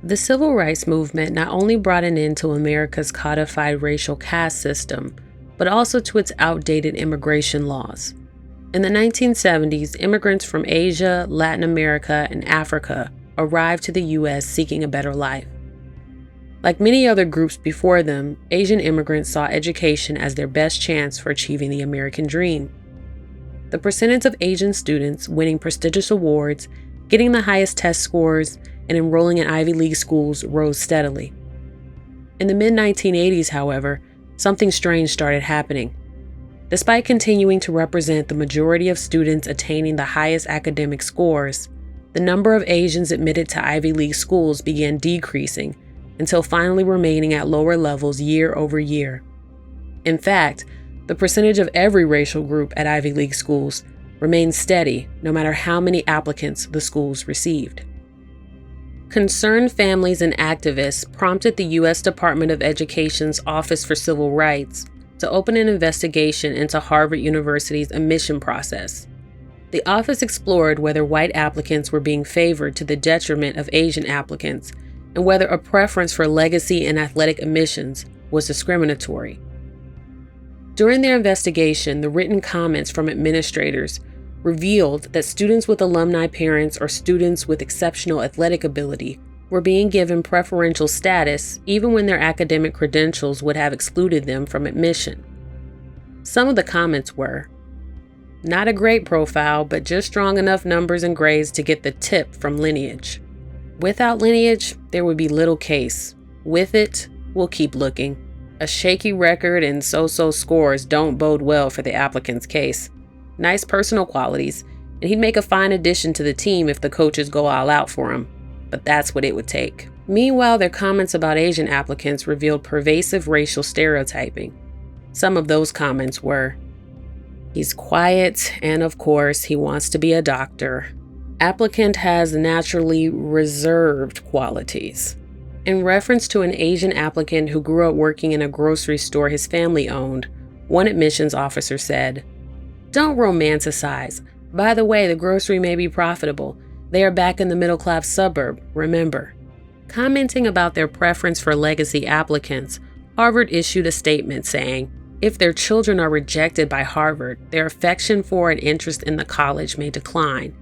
The civil rights movement not only brought an end to America's codified racial caste system, but also to its outdated immigration laws. In the 1970s, immigrants from Asia, Latin America, and Africa arrived to the U.S. seeking a better life. Like many other groups before them, Asian immigrants saw education as their best chance for achieving the American dream. The percentage of Asian students winning prestigious awards, getting the highest test scores, and enrolling in Ivy League schools rose steadily. In the mid-1980s, however, something strange started happening. Despite continuing to represent the majority of students attaining the highest academic scores, the number of Asians admitted to Ivy League schools began decreasing until finally remaining at lower levels year over year. In fact, the percentage of every racial group at Ivy League schools remained steady no matter how many applicants the schools received. Concerned families and activists prompted the U.S. Department of Education's Office for Civil Rights to open an investigation into Harvard University's admission process. The office explored whether white applicants were being favored to the detriment of Asian applicants and whether a preference for legacy and athletic admissions was discriminatory. During their investigation, the written comments from administrators revealed that students with alumni parents or students with exceptional athletic ability were being given preferential status even when their academic credentials would have excluded them from admission. Some of the comments were, "Not a great profile, but just strong enough numbers and grades to get the tip from lineage. Without lineage, there would be little case. With it, we'll keep looking. A shaky record and so-so scores don't bode well for the applicant's case. Nice personal qualities, and he'd make a fine addition to the team if the coaches go all out for him. But that's what it would take." Meanwhile, their comments about Asian applicants revealed pervasive racial stereotyping. Some of those comments were, "He's quiet, and of course, he wants to be a doctor. Applicant has naturally reserved qualities." In reference to an Asian applicant who grew up working in a grocery store his family owned, one admissions officer said, "Don't romanticize. By the way, the grocery may be profitable. They are back in the middle-class suburb, remember." Commenting about their preference for legacy applicants, Harvard issued a statement saying, if their children are rejected by Harvard, their affection for and interest in the college may decline.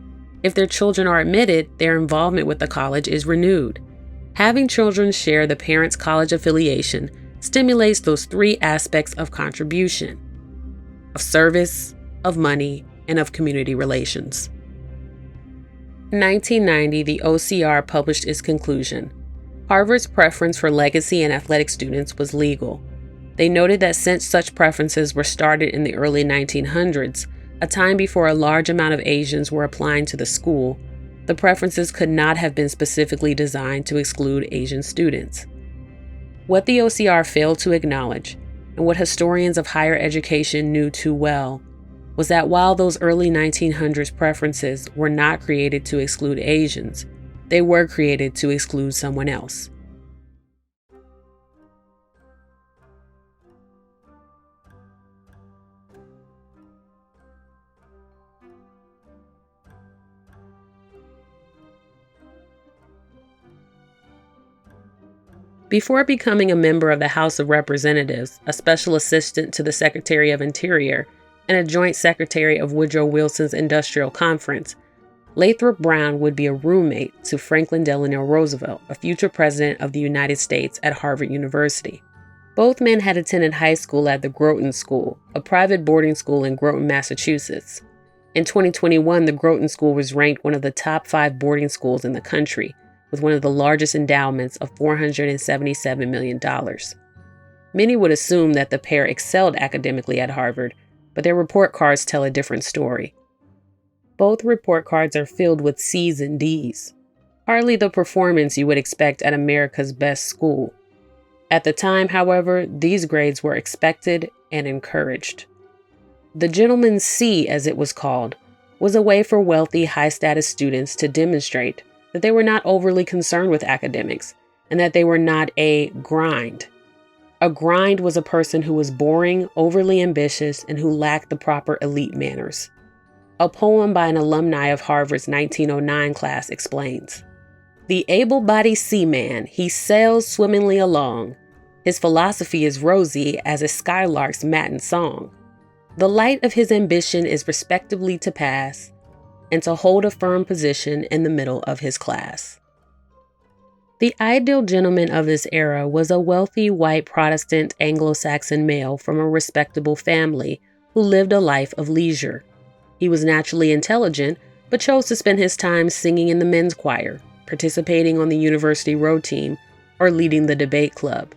If their children are admitted, their involvement with the college is renewed. Having children share the parents' college affiliation stimulates those three aspects of contribution: of service, of money, and of community relations. In 1990, the OCR published its conclusion. Harvard's preference for legacy and athletic students was legal. They noted that since such preferences were started in the early 1900s, a time before a large amount of Asians were applying to the school, the preferences could not have been specifically designed to exclude Asian students. What the OCR failed to acknowledge, and what historians of higher education knew too well, was that while those early 1900s preferences were not created to exclude Asians, they were created to exclude someone else. Before becoming a member of the House of Representatives, a special assistant to the Secretary of Interior, and a joint secretary of Woodrow Wilson's Industrial Conference, Lathrop Brown would be a roommate to Franklin Delano Roosevelt, a future president of the United States, at Harvard University. Both men had attended high school at the Groton School, a private boarding school in Groton, Massachusetts. In 2021, the Groton School was ranked one of the top 5 boarding schools in the country, with one of the largest endowments of $477 million. Many would assume that the pair excelled academically at Harvard, but their report cards tell a different story. Both report cards are filled with C's and D's. Hardly the performance you would expect at America's best school. At the time, however, these grades were expected and encouraged. The Gentleman's C, as it was called, was a way for wealthy, high-status students to demonstrate that they were not overly concerned with academics and that they were not a grind. A grind was a person who was boring, overly ambitious, and who lacked the proper elite manners. A poem by an alumni of Harvard's 1909 class explains, The able-bodied seaman, he sails swimmingly along. His philosophy is rosy as a skylark's matin song. The light of his ambition is respectably to pass, and to hold a firm position in the middle of his class. The ideal gentleman of this era was a wealthy white Protestant Anglo-Saxon male from a respectable family who lived a life of leisure. He was naturally intelligent, but chose to spend his time singing in the men's choir, participating on the university row team, or leading the debate club.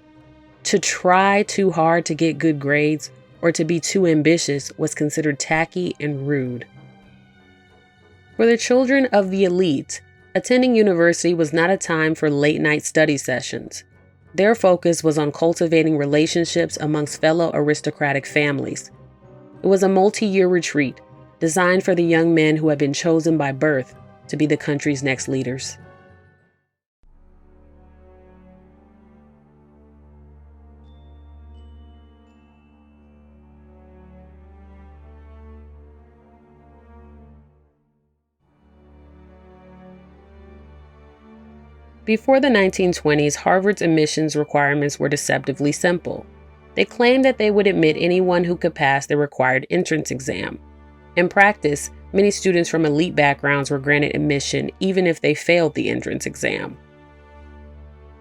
To try too hard to get good grades or to be too ambitious was considered tacky and rude. For the children of the elite, attending university was not a time for late-night study sessions. Their focus was on cultivating relationships amongst fellow aristocratic families. It was a multi-year retreat designed for the young men who had been chosen by birth to be the country's next leaders. Before the 1920s, Harvard's admissions requirements were deceptively simple. They claimed that they would admit anyone who could pass the required entrance exam. In practice, many students from elite backgrounds were granted admission even if they failed the entrance exam.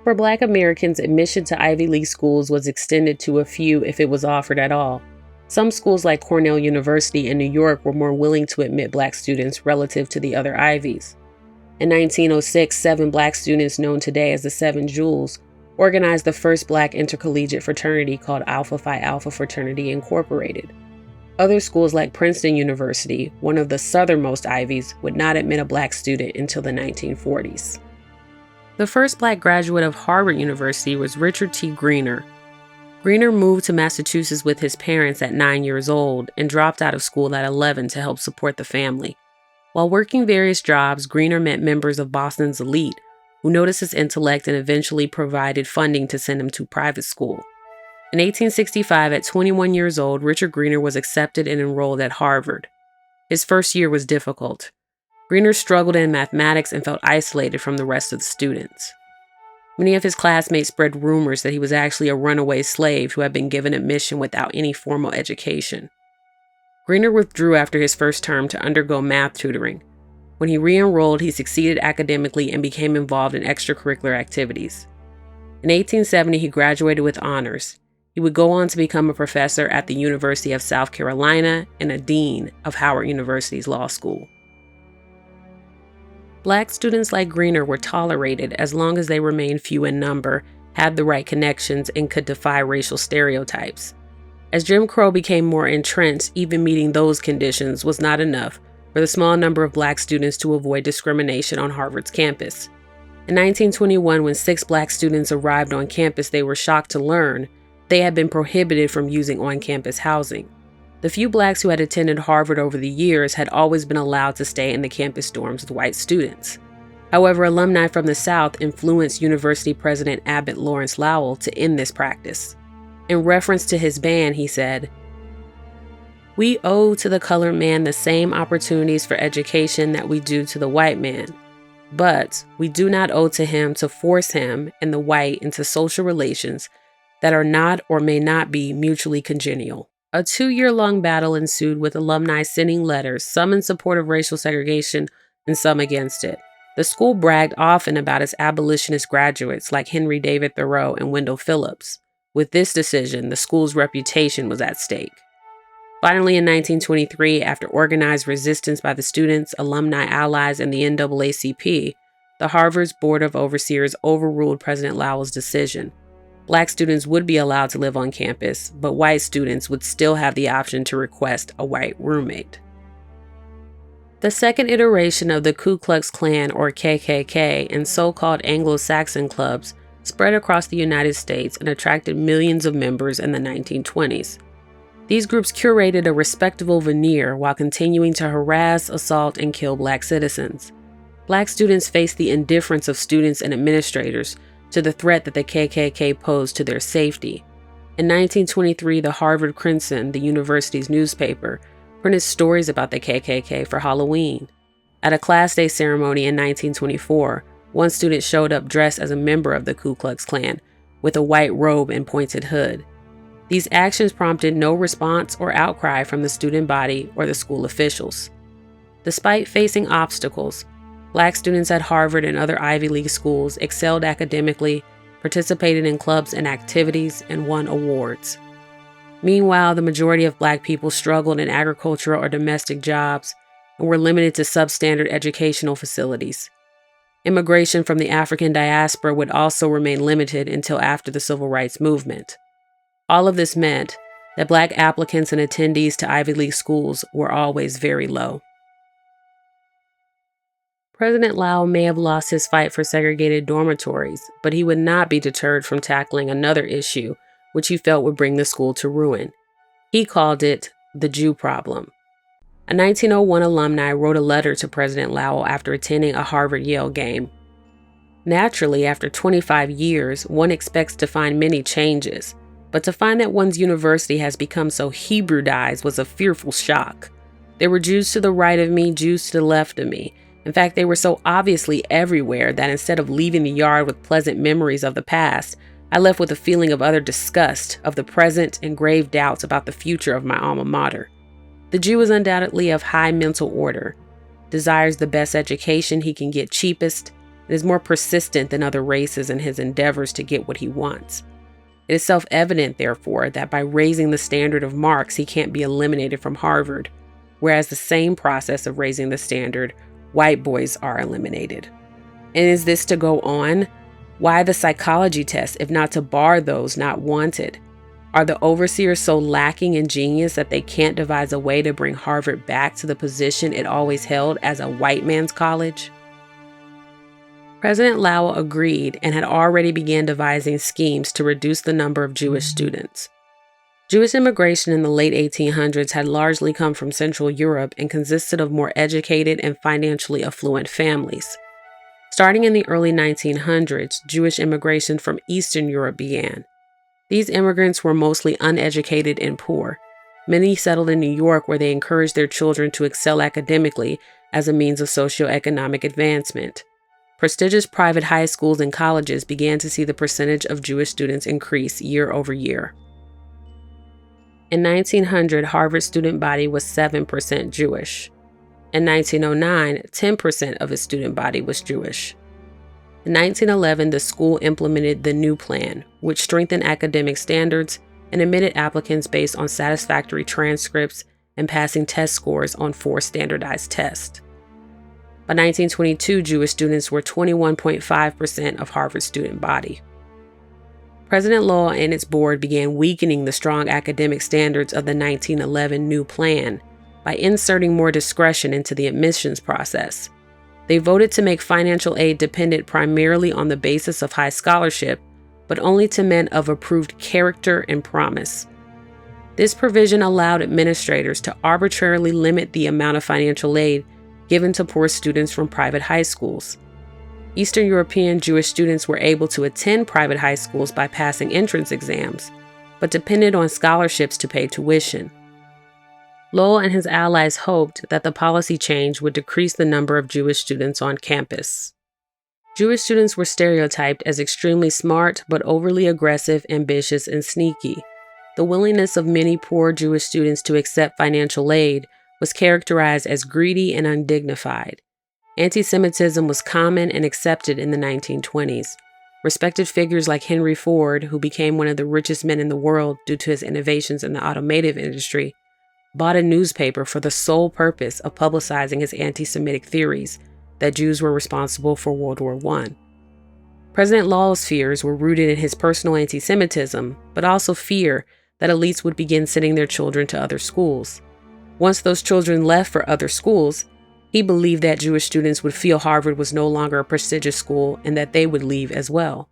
For Black Americans, admission to Ivy League schools was extended to a few if it was offered at all. Some schools like Cornell University in New York were more willing to admit Black students relative to the other Ivies. In 1906, 7 Black students known today as the 7 Jewels organized the first Black intercollegiate fraternity called Alpha Phi Alpha Fraternity Incorporated. Other schools like Princeton University, one of the southernmost Ivies, would not admit a Black student until the 1940s. The first Black graduate of Harvard University was Richard T. Greener. Greener moved to Massachusetts with his parents at 9 years old and dropped out of school at 11 to help support the family. While working various jobs, Greener met members of Boston's elite who noticed his intellect and eventually provided funding to send him to private school. In 1865, at 21 years old, Richard Greener was accepted and enrolled at Harvard. His first year was difficult. Greener struggled in mathematics and felt isolated from the rest of the students. Many of his classmates spread rumors that he was actually a runaway slave who had been given admission without any formal education. Greener withdrew after his first term to undergo math tutoring. When he re-enrolled, he succeeded academically and became involved in extracurricular activities. In 1870, he graduated with honors. He would go on to become a professor at the University of South Carolina and a dean of Howard University's law school. Black students like Greener were tolerated as long as they remained few in number, had the right connections, and could defy racial stereotypes. As Jim Crow became more entrenched, even meeting those conditions was not enough for the small number of Black students to avoid discrimination on Harvard's campus. In 1921, when 6 Black students arrived on campus, they were shocked to learn they had been prohibited from using on-campus housing. The few Blacks who had attended Harvard over the years had always been allowed to stay in the campus dorms with white students. However, alumni from the South influenced University President Abbott Lawrence Lowell to end this practice. In reference to his ban, he said, "We owe to the colored man the same opportunities for education that we do to the white man, but we do not owe to him to force him and the white into social relations that are not or may not be mutually congenial." A 2-year-long battle ensued with alumni sending letters, some in support of racial segregation and some against it. The school bragged often about its abolitionist graduates like Henry David Thoreau and Wendell Phillips. With this decision, the school's reputation was at stake. Finally, in 1923, after organized resistance by the students, alumni allies, and the NAACP, the Harvard's Board of Overseers overruled President Lowell's decision. Black students would be allowed to live on campus, but white students would still have the option to request a white roommate. The second iteration of the Ku Klux Klan, or KKK, and so-called Anglo-Saxon clubs spread across the United States and attracted millions of members in the 1920s. These groups curated a respectable veneer while continuing to harass, assault, and kill Black citizens. Black students faced the indifference of students and administrators to the threat that the KKK posed to their safety. In 1923, the Harvard Crimson, the university's newspaper, printed stories about the KKK for Halloween. At a Class Day ceremony in 1924, One student showed up dressed as a member of the Ku Klux Klan, with a white robe and pointed hood. These actions prompted no response or outcry from the student body or the school officials. Despite facing obstacles, Black students at Harvard and other Ivy League schools excelled academically, participated in clubs and activities, and won awards. Meanwhile, the majority of Black people struggled in agricultural or domestic jobs and were limited to substandard educational facilities. Immigration from the African diaspora would also remain limited until after the Civil Rights Movement. All of this meant that Black applicants and attendees to Ivy League schools were always very low. President Lau may have lost his fight for segregated dormitories, but he would not be deterred from tackling another issue which he felt would bring the school to ruin. He called it the Jew problem. A 1901 alumni wrote a letter to President Lau after attending a Harvard-Yale game. Naturally, after 25 years, one expects to find many changes, but to find that one's university has become so Hebrewized was a fearful shock. There were Jews to the right of me, Jews to the left of me. In fact, they were so obviously everywhere that instead of leaving the yard with pleasant memories of the past, I left with a feeling of utter disgust of the present and grave doubts about the future of my alma mater. The Jew is undoubtedly of high mental order, desires the best education he can get cheapest, and is more persistent than other races in his endeavors to get what he wants. It is self-evident, therefore, that by raising the standard of marks, he can't be eliminated from Harvard, whereas the same process of raising the standard, white boys are eliminated. And is this to go on? Why the psychology test, if not to bar those not wanted? Are the overseers so lacking in genius that they can't devise a way to bring Harvard back to the position it always held as a white man's college? President Lau agreed and had already begun devising schemes to reduce the number of Jewish students. Jewish immigration in the late 1800s had largely come from Central Europe and consisted of more educated and financially affluent families. Starting in the early 1900s, Jewish immigration from Eastern Europe began. These immigrants were mostly uneducated and poor. Many settled in New York, where they encouraged their children to excel academically as a means of socioeconomic advancement. Prestigious private high schools and colleges began to see the percentage of Jewish students increase year over year. In 1900, Harvard's student body was 7% Jewish. In 1909, 10% of its student body was Jewish. In 1911, the school implemented the New Plan, which strengthened academic standards and admitted applicants based on satisfactory transcripts and passing test scores on 4 standardized tests. By 1922, Jewish students were 21.5% of Harvard's student body. President Lau and its board began weakening the strong academic standards of the 1911 New Plan by inserting more discretion into the admissions process. They voted to make financial aid dependent primarily on the basis of high scholarship, but only to men of approved character and promise. This provision allowed administrators to arbitrarily limit the amount of financial aid given to poor students from private high schools. Eastern European Jewish students were able to attend private high schools by passing entrance exams, but depended on scholarships to pay tuition. Lowell and his allies hoped that the policy change would decrease the number of Jewish students on campus. Jewish students were stereotyped as extremely smart but overly aggressive, ambitious, and sneaky. The willingness of many poor Jewish students to accept financial aid was characterized as greedy and undignified. Anti-Semitism was common and accepted in the 1920s. Respected figures like Henry Ford, who became one of the richest men in the world due to his innovations in the automotive industry, bought a newspaper for the sole purpose of publicizing his anti-Semitic theories that Jews were responsible for World War I. President Lau's fears were rooted in his personal anti-Semitism, but also fear that elites would begin sending their children to other schools. Once those children left for other schools, he believed that Jewish students would feel Harvard was no longer a prestigious school and that they would leave as well.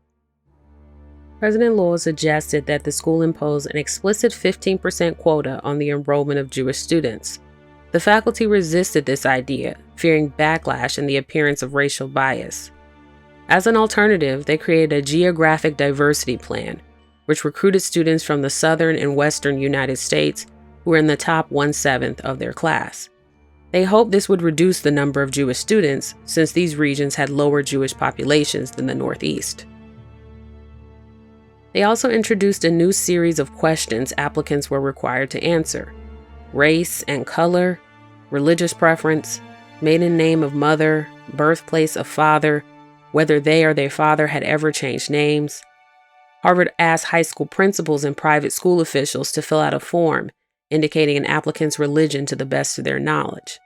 President Lowell suggested that the school impose an explicit 15% quota on the enrollment of Jewish students. The faculty resisted this idea, fearing backlash and the appearance of racial bias. As an alternative, they created a geographic diversity plan, which recruited students from the southern and western United States who were in the top 1/7 of their class. They hoped this would reduce the number of Jewish students, since these regions had lower Jewish populations than the Northeast. They also introduced a new series of questions applicants were required to answer: race and color, religious preference, maiden name of mother, birthplace of father, whether they or their father had ever changed names. Harvard asked high school principals and private school officials to fill out a form indicating an applicant's religion to the best of their knowledge.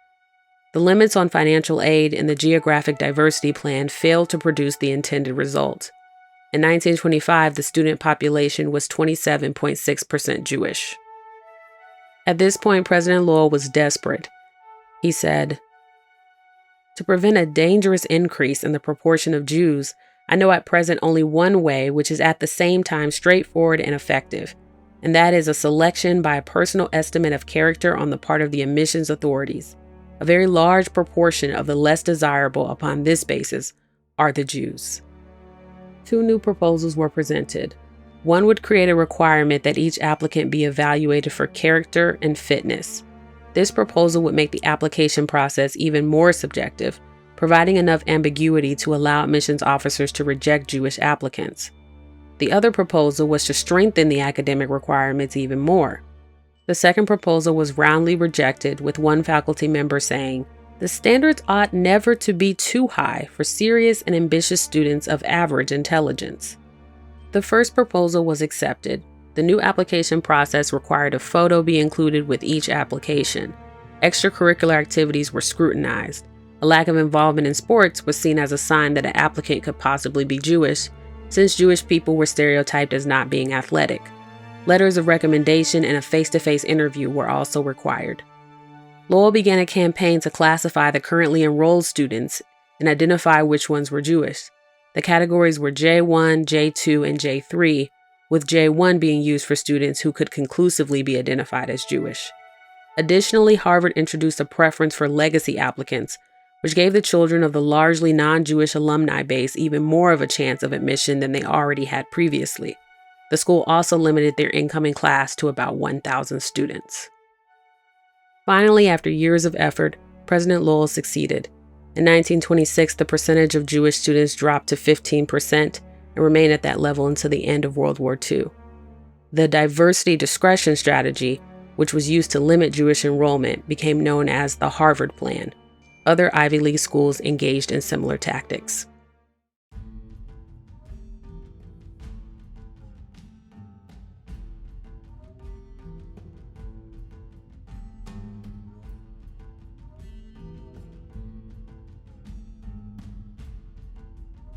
The limits on financial aid in the Geographic Diversity Plan failed to produce the intended result. In 1925, the student population was 27.6% Jewish. At this point, President Lowell was desperate. He said, "To prevent a dangerous increase in the proportion of Jews, I know at present only one way, which is at the same time straightforward and effective, and that is a selection by a personal estimate of character on the part of the admissions authorities. A very large proportion of the less desirable upon this basis are the Jews." Two new proposals were presented. One would create a requirement that each applicant be evaluated for character and fitness. This proposal would make the application process even more subjective, providing enough ambiguity to allow admissions officers to reject Jewish applicants. The other proposal was to strengthen the academic requirements even more. The second proposal was roundly rejected, with one faculty member saying, "The standards ought never to be too high for serious and ambitious students of average intelligence." The first proposal was accepted. The new application process required a photo be included with each application. Extracurricular activities were scrutinized. A lack of involvement in sports was seen as a sign that an applicant could possibly be Jewish, since Jewish people were stereotyped as not being athletic. Letters of recommendation and a face-to-face interview were also required. Lowell began a campaign to classify the currently enrolled students and identify which ones were Jewish. The categories were J1, J2, and J3, with J1 being used for students who could conclusively be identified as Jewish. Additionally, Harvard introduced a preference for legacy applicants, which gave the children of the largely non-Jewish alumni base even more of a chance of admission than they already had previously. The school also limited their incoming class to about 1,000 students. Finally, after years of effort, President Lowell succeeded. In 1926, the percentage of Jewish students dropped to 15% and remained at that level until the end of World War II. The diversity discretion strategy, which was used to limit Jewish enrollment, became known as the Harvard Plan. Other Ivy League schools engaged in similar tactics.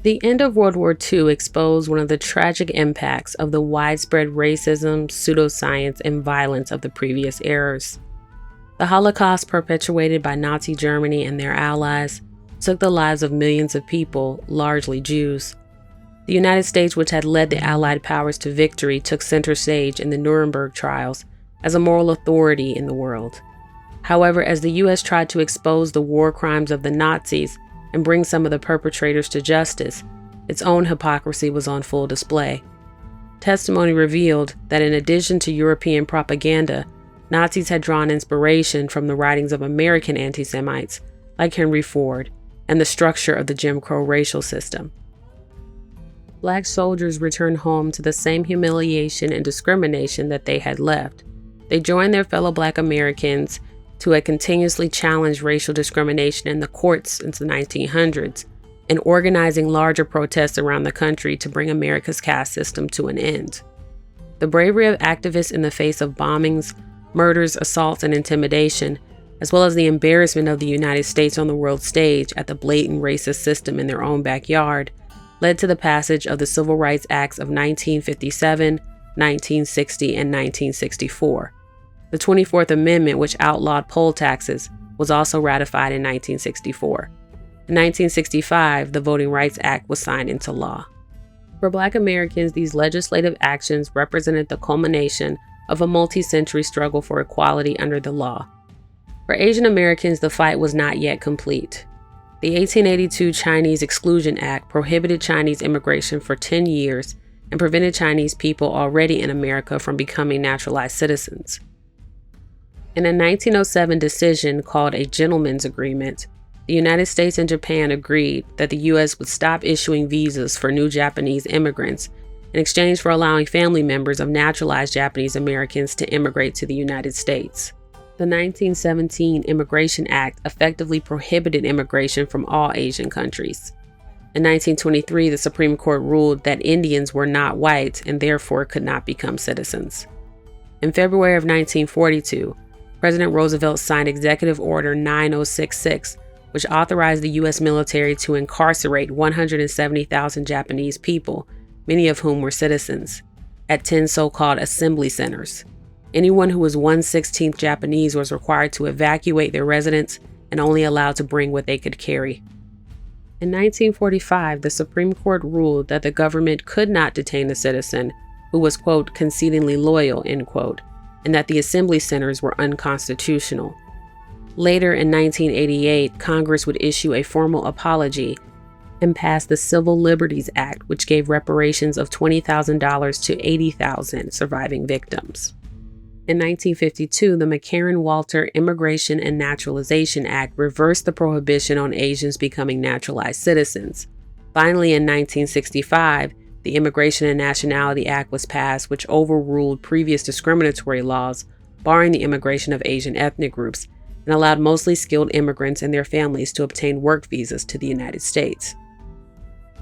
The end of World War II exposed one of the tragic impacts of the widespread racism, pseudoscience, and violence of the previous eras. The Holocaust, perpetuated by Nazi Germany and their allies, took the lives of millions of people, largely Jews. The United States, which had led the Allied powers to victory, took center stage in the Nuremberg trials as a moral authority in the world. However, as the U.S. tried to expose the war crimes of the Nazis and bring some of the perpetrators to justice, its own hypocrisy was on full display. Testimony revealed that in addition to European propaganda, Nazis had drawn inspiration from the writings of American anti-Semites like Henry Ford and the structure of the Jim Crow racial system. Black soldiers returned home to the same humiliation and discrimination that they had left. They joined their fellow Black Americans who had continuously challenged racial discrimination in the courts since the 1900s, and organizing larger protests around the country to bring America's caste system to an end. The bravery of activists in the face of bombings, murders, assaults, and intimidation, as well as the embarrassment of the United States on the world stage at the blatant racist system in their own backyard, led to the passage of the Civil Rights Acts of 1957, 1960, and 1964. The 24th Amendment, which outlawed poll taxes, was also ratified in 1964. In 1965, the Voting Rights Act was signed into law. For Black Americans, these legislative actions represented the culmination of a multi-century struggle for equality under the law. For Asian Americans, the fight was not yet complete. The 1882 Chinese Exclusion Act prohibited Chinese immigration for 10 years and prevented Chinese people already in America from becoming naturalized citizens. In a 1907 decision called a Gentleman's Agreement, the United States and Japan agreed that the U.S. would stop issuing visas for new Japanese immigrants in exchange for allowing family members of naturalized Japanese Americans to immigrate to the United States. The 1917 Immigration Act effectively prohibited immigration from all Asian countries. In 1923, the Supreme Court ruled that Indians were not white and therefore could not become citizens. In February of 1942, President Roosevelt signed Executive Order 9066, which authorized the U.S. military to incarcerate 170,000 Japanese people, many of whom were citizens, at 10 so-called assembly centers. Anyone who was 1/16 Japanese was required to evacuate their residence and only allowed to bring what they could carry. In 1945, the Supreme Court ruled that the government could not detain a citizen who was, quote, concedingly loyal, end quote, and that the assembly centers were unconstitutional. Later in 1988, Congress would issue a formal apology and pass the Civil Liberties Act, which gave reparations of $20,000 to 80,000 surviving victims. In 1952, the McCarran-Walter Immigration and Naturalization Act reversed the prohibition on Asians becoming naturalized citizens. Finally, in 1965, the Immigration and Nationality Act was passed, which overruled previous discriminatory laws barring the immigration of Asian ethnic groups and allowed mostly skilled immigrants and their families to obtain work visas to the United States.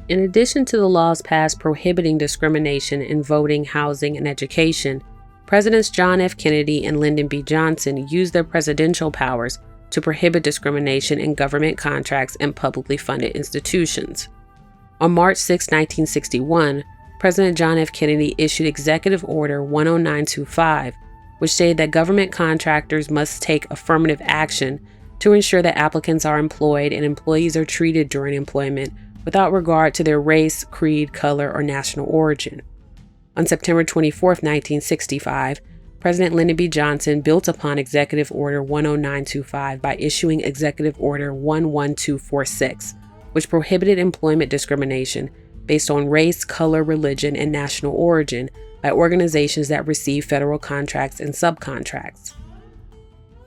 In addition to the laws passed prohibiting discrimination in voting, housing, and education, Presidents John F. Kennedy and Lyndon B. Johnson used their presidential powers to prohibit discrimination in government contracts and publicly funded institutions. On March 6, 1961, President John F. Kennedy issued Executive Order 10925, which stated that government contractors must take affirmative action to ensure that applicants are employed and employees are treated during employment without regard to their race, creed, color, or national origin. On September 24, 1965, President Lyndon B. Johnson built upon Executive Order 10925 by issuing Executive Order 11246, which prohibited employment discrimination based on race, color, religion, and national origin by organizations that receive federal contracts and subcontracts.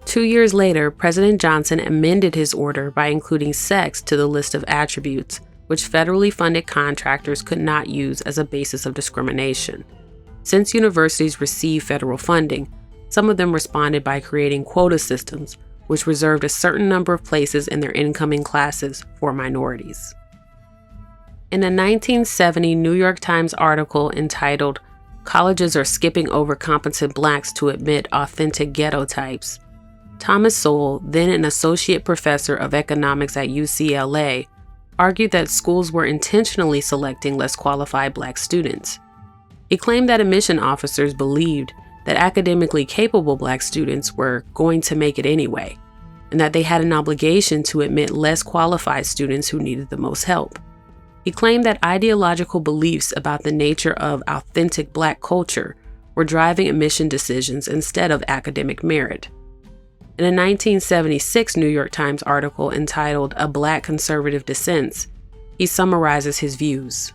2 years later, President Johnson amended his order by including sex to the list of attributes, which federally funded contractors could not use as a basis of discrimination. Since universities receive federal funding, some of them responded by creating quota systems, which reserved a certain number of places in their incoming classes for minorities. In a 1970 New York Times article entitled, "Colleges Are Skipping Over Competent Blacks to Admit Authentic Ghetto Types," Thomas Sowell, then an associate professor of economics at UCLA, argued that schools were intentionally selecting less qualified Black students. He claimed that admission officers believed that academically capable Black students were going to make it anyway, and that they had an obligation to admit less qualified students who needed the most help. He claimed that ideological beliefs about the nature of authentic Black culture were driving admission decisions instead of academic merit. In a 1976 New York Times article entitled "A Black Conservative Dissents," he summarizes his views.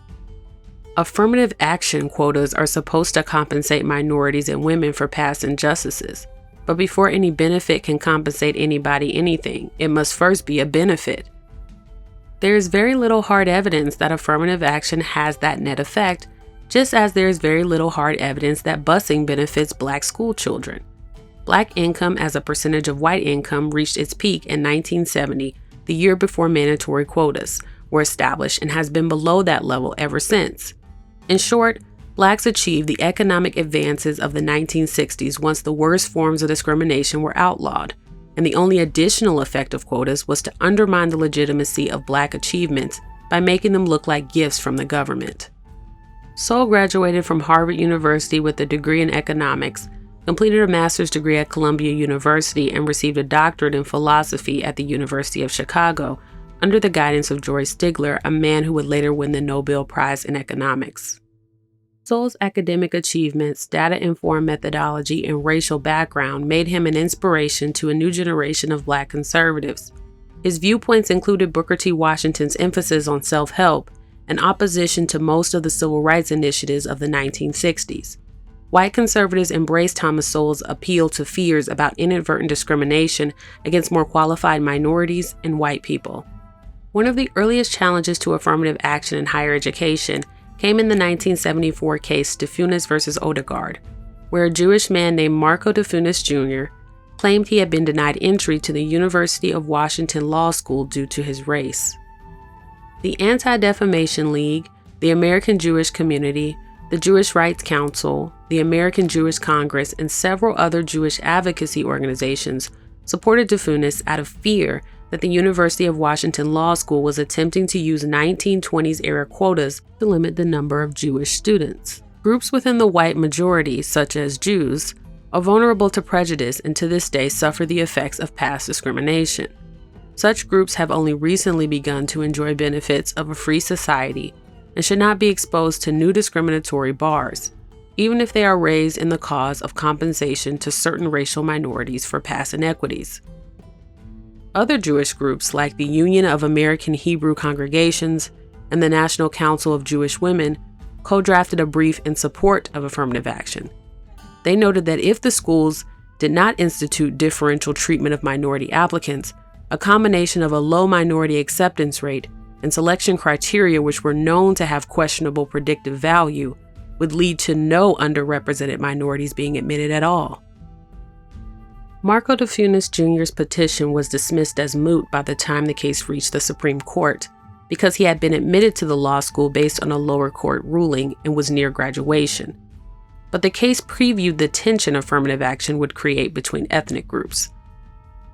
Affirmative action quotas are supposed to compensate minorities and women for past injustices, but before any benefit can compensate anybody anything, it must first be a benefit. There is very little hard evidence that affirmative action has that net effect, just as there is very little hard evidence that busing benefits Black school children. Black income as a percentage of white income reached its peak in 1970, the year before mandatory quotas were established, and has been below that level ever since. In short, Blacks achieved the economic advances of the 1960s once the worst forms of discrimination were outlawed, and the only additional effect of quotas was to undermine the legitimacy of Black achievements by making them look like gifts from the government. Sowell graduated from Harvard University with a degree in economics, completed a master's degree at Columbia University, and received a doctorate in philosophy at the University of Chicago under the guidance of George Stigler, a man who would later win the Nobel Prize in economics. Sowell's academic achievements, data-informed methodology, and racial background made him an inspiration to a new generation of Black conservatives. His viewpoints included Booker T. Washington's emphasis on self-help and opposition to most of the civil rights initiatives of the 1960s. white conservatives embraced Thomas Sowell's appeal to fears about inadvertent discrimination against more qualified minorities and white people. One of the earliest challenges to affirmative action in higher education came in the 1974 case DeFunis v. Odegaard, where a Jewish man named Marco DeFunis Jr. claimed he had been denied entry to the University of Washington Law School due to his race. The Anti-Defamation League, the American Jewish Community, the Jewish Rights Council, the American Jewish Congress, and several other Jewish advocacy organizations supported DeFunis out of fear that the University of Washington Law School was attempting to use 1920s-era quotas to limit the number of Jewish students. Groups within the white majority, such as Jews, are vulnerable to prejudice and to this day suffer the effects of past discrimination. Such groups have only recently begun to enjoy benefits of a free society and should not be exposed to new discriminatory bars, even if they are raised in the cause of compensation to certain racial minorities for past inequities. Other Jewish groups like the Union of American Hebrew Congregations and the National Council of Jewish Women co-drafted a brief in support of affirmative action. They noted that if the schools did not institute differential treatment of minority applicants, a combination of a low minority acceptance rate and selection criteria which were known to have questionable predictive value would lead to no underrepresented minorities being admitted at all. Marco DeFunis Jr.'s petition was dismissed as moot by the time the case reached the Supreme Court because he had been admitted to the law school based on a lower court ruling and was near graduation. But the case previewed the tension affirmative action would create between ethnic groups.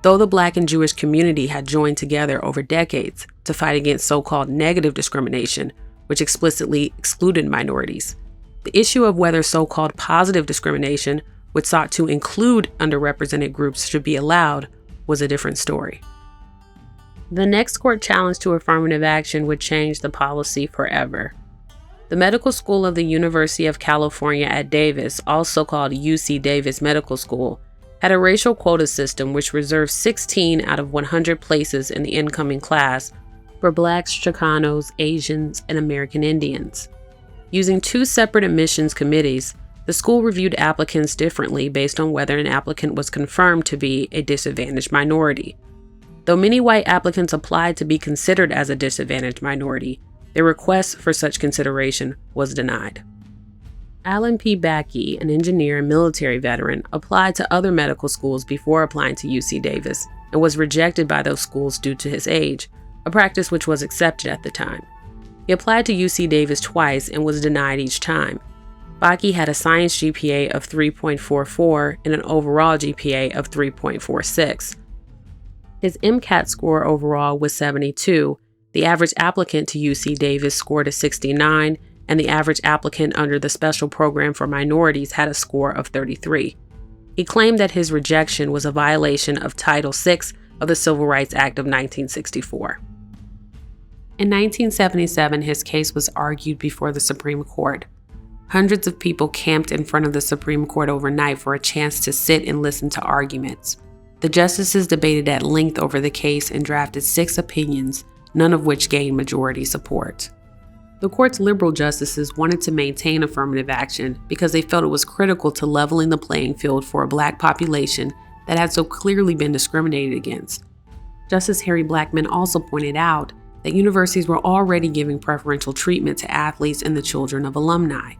Though the Black and Jewish community had joined together over decades to fight against so-called negative discrimination, which explicitly excluded minorities, the issue of whether so-called positive discrimination, which sought to include underrepresented groups, should be allowed, was a different story. The next court challenge to affirmative action would change the policy forever. The medical school of the University of California at Davis, also called UC Davis Medical School, had a racial quota system which reserved 16 out of 100 places in the incoming class for Blacks, Chicanos, Asians, and American Indians. Using two separate admissions committees, the school reviewed applicants differently based on whether an applicant was confirmed to be a disadvantaged minority. Though many white applicants applied to be considered as a disadvantaged minority, their request for such consideration was denied. Alan P. Backey, an engineer and military veteran, applied to other medical schools before applying to UC Davis and was rejected by those schools due to his age, a practice which was accepted at the time. He applied to UC Davis twice and was denied each time. Backey had a science GPA of 3.44 and an overall GPA of 3.46. His MCAT score overall was 72. The average applicant to UC Davis scored a 69, and the average applicant under the special program for minorities had a score of 33. He claimed that his rejection was a violation of Title VI of the Civil Rights Act of 1964. In 1977, his case was argued before the Supreme Court. Hundreds of people camped in front of the Supreme Court overnight for a chance to sit and listen to arguments. The justices debated at length over the case and drafted 6 opinions, none of which gained majority support. The court's liberal justices wanted to maintain affirmative action because they felt it was critical to leveling the playing field for a Black population that had so clearly been discriminated against. Justice Harry Blackmun also pointed out that universities were already giving preferential treatment to athletes and the children of alumni.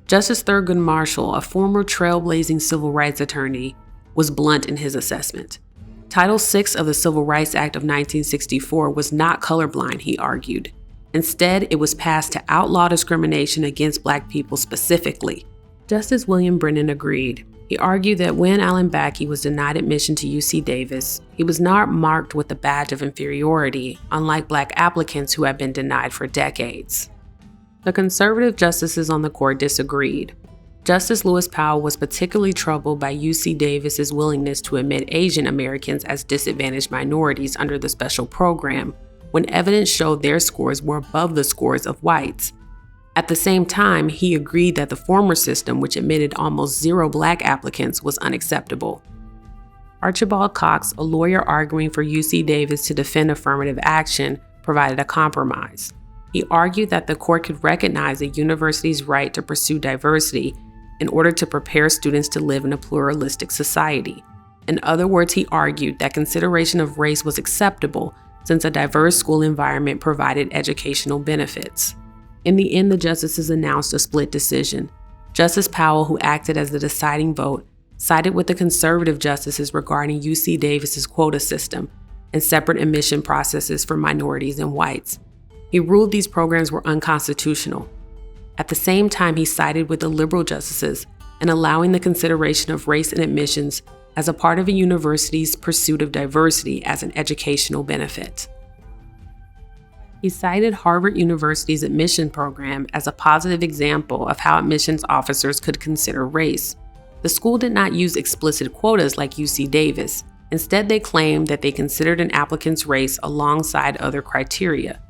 Justice Thurgood Marshall, a former trailblazing civil rights attorney, was blunt in his assessment. Title VI of the Civil Rights Act of 1964 was not colorblind, he argued. Instead, it was passed to outlaw discrimination against Black people specifically. Justice William Brennan agreed. He argued that when Alan Backey was denied admission to UC Davis, he was not marked with the badge of inferiority, unlike Black applicants who had been denied for decades. The conservative justices on the court disagreed. Justice Lewis Powell was particularly troubled by UC Davis's willingness to admit Asian Americans as disadvantaged minorities under the special program, when evidence showed their scores were above the scores of whites. At the same time, he agreed that the former system, which admitted almost 0 Black applicants, was unacceptable. Archibald Cox, a lawyer arguing for UC Davis to defend affirmative action, provided a compromise. He argued that the court could recognize a university's right to pursue diversity in order to prepare students to live in a pluralistic society. In other words, he argued that consideration of race was acceptable since a diverse school environment provided educational benefits. In the end, the justices announced a split decision. Justice Powell, who acted as the deciding vote, sided with the conservative justices regarding UC Davis's quota system and separate admission processes for minorities and whites. He ruled these programs were unconstitutional. At the same time, he sided with the liberal justices in allowing the consideration of race in admissions as a part of a university's pursuit of diversity as an educational benefit. He cited Harvard University's admission program as a positive example of how admissions officers could consider race. The school did not use explicit quotas like UC Davis. Instead, they claimed that they considered an applicant's race alongside other criteria.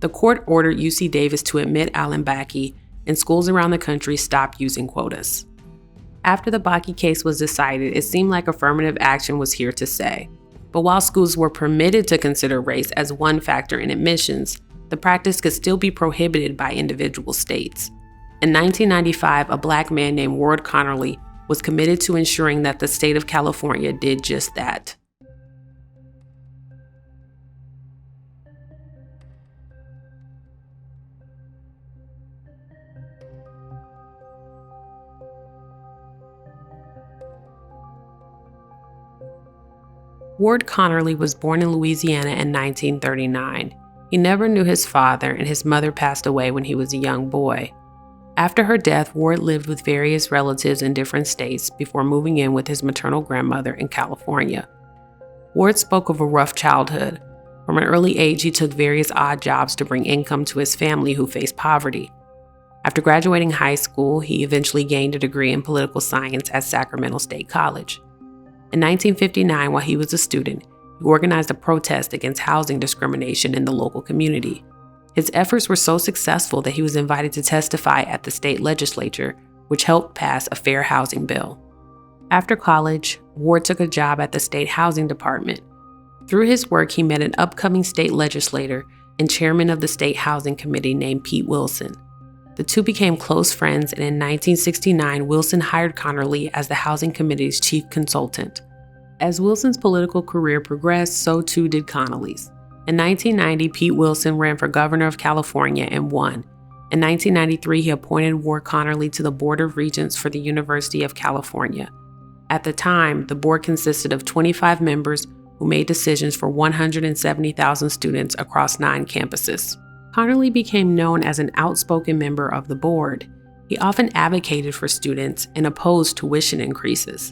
The court ordered UC Davis to admit Alan Bakke, and schools around the country stopped using quotas. After the Bakke case was decided, it seemed like affirmative action was here to stay. But while schools were permitted to consider race as one factor in admissions, the practice could still be prohibited by individual states. In 1995, a Black man named Ward Connerly was committed to ensuring that the state of California did just that. Ward Connerly was born in Louisiana in 1939. He never knew his father, and his mother passed away when he was a young boy. After her death, Ward lived with various relatives in different states before moving in with his maternal grandmother in California. Ward spoke of a rough childhood. From an early age, he took various odd jobs to bring income to his family who faced poverty. After graduating high school, he eventually gained a degree in political science at Sacramento State College. In 1959, while he was a student, he organized a protest against housing discrimination in the local community. His efforts were so successful that he was invited to testify at the state legislature, which helped pass a fair housing bill. After college, Ward took a job at the state housing department. Through his work, he met an upcoming state legislator and chairman of the state housing committee named Pete Wilson. The two became close friends, and in 1969, Wilson hired Connerly as the housing committee's chief consultant. As Wilson's political career progressed, so too did Connerly's. In 1990, Pete Wilson ran for governor of California and won. In 1993, he appointed Ward Connerly to the Board of Regents for the University of California. At the time, the board consisted of 25 members who made decisions for 170,000 students across 9 campuses. Connerly became known as an outspoken member of the board. He often advocated for students and opposed tuition increases.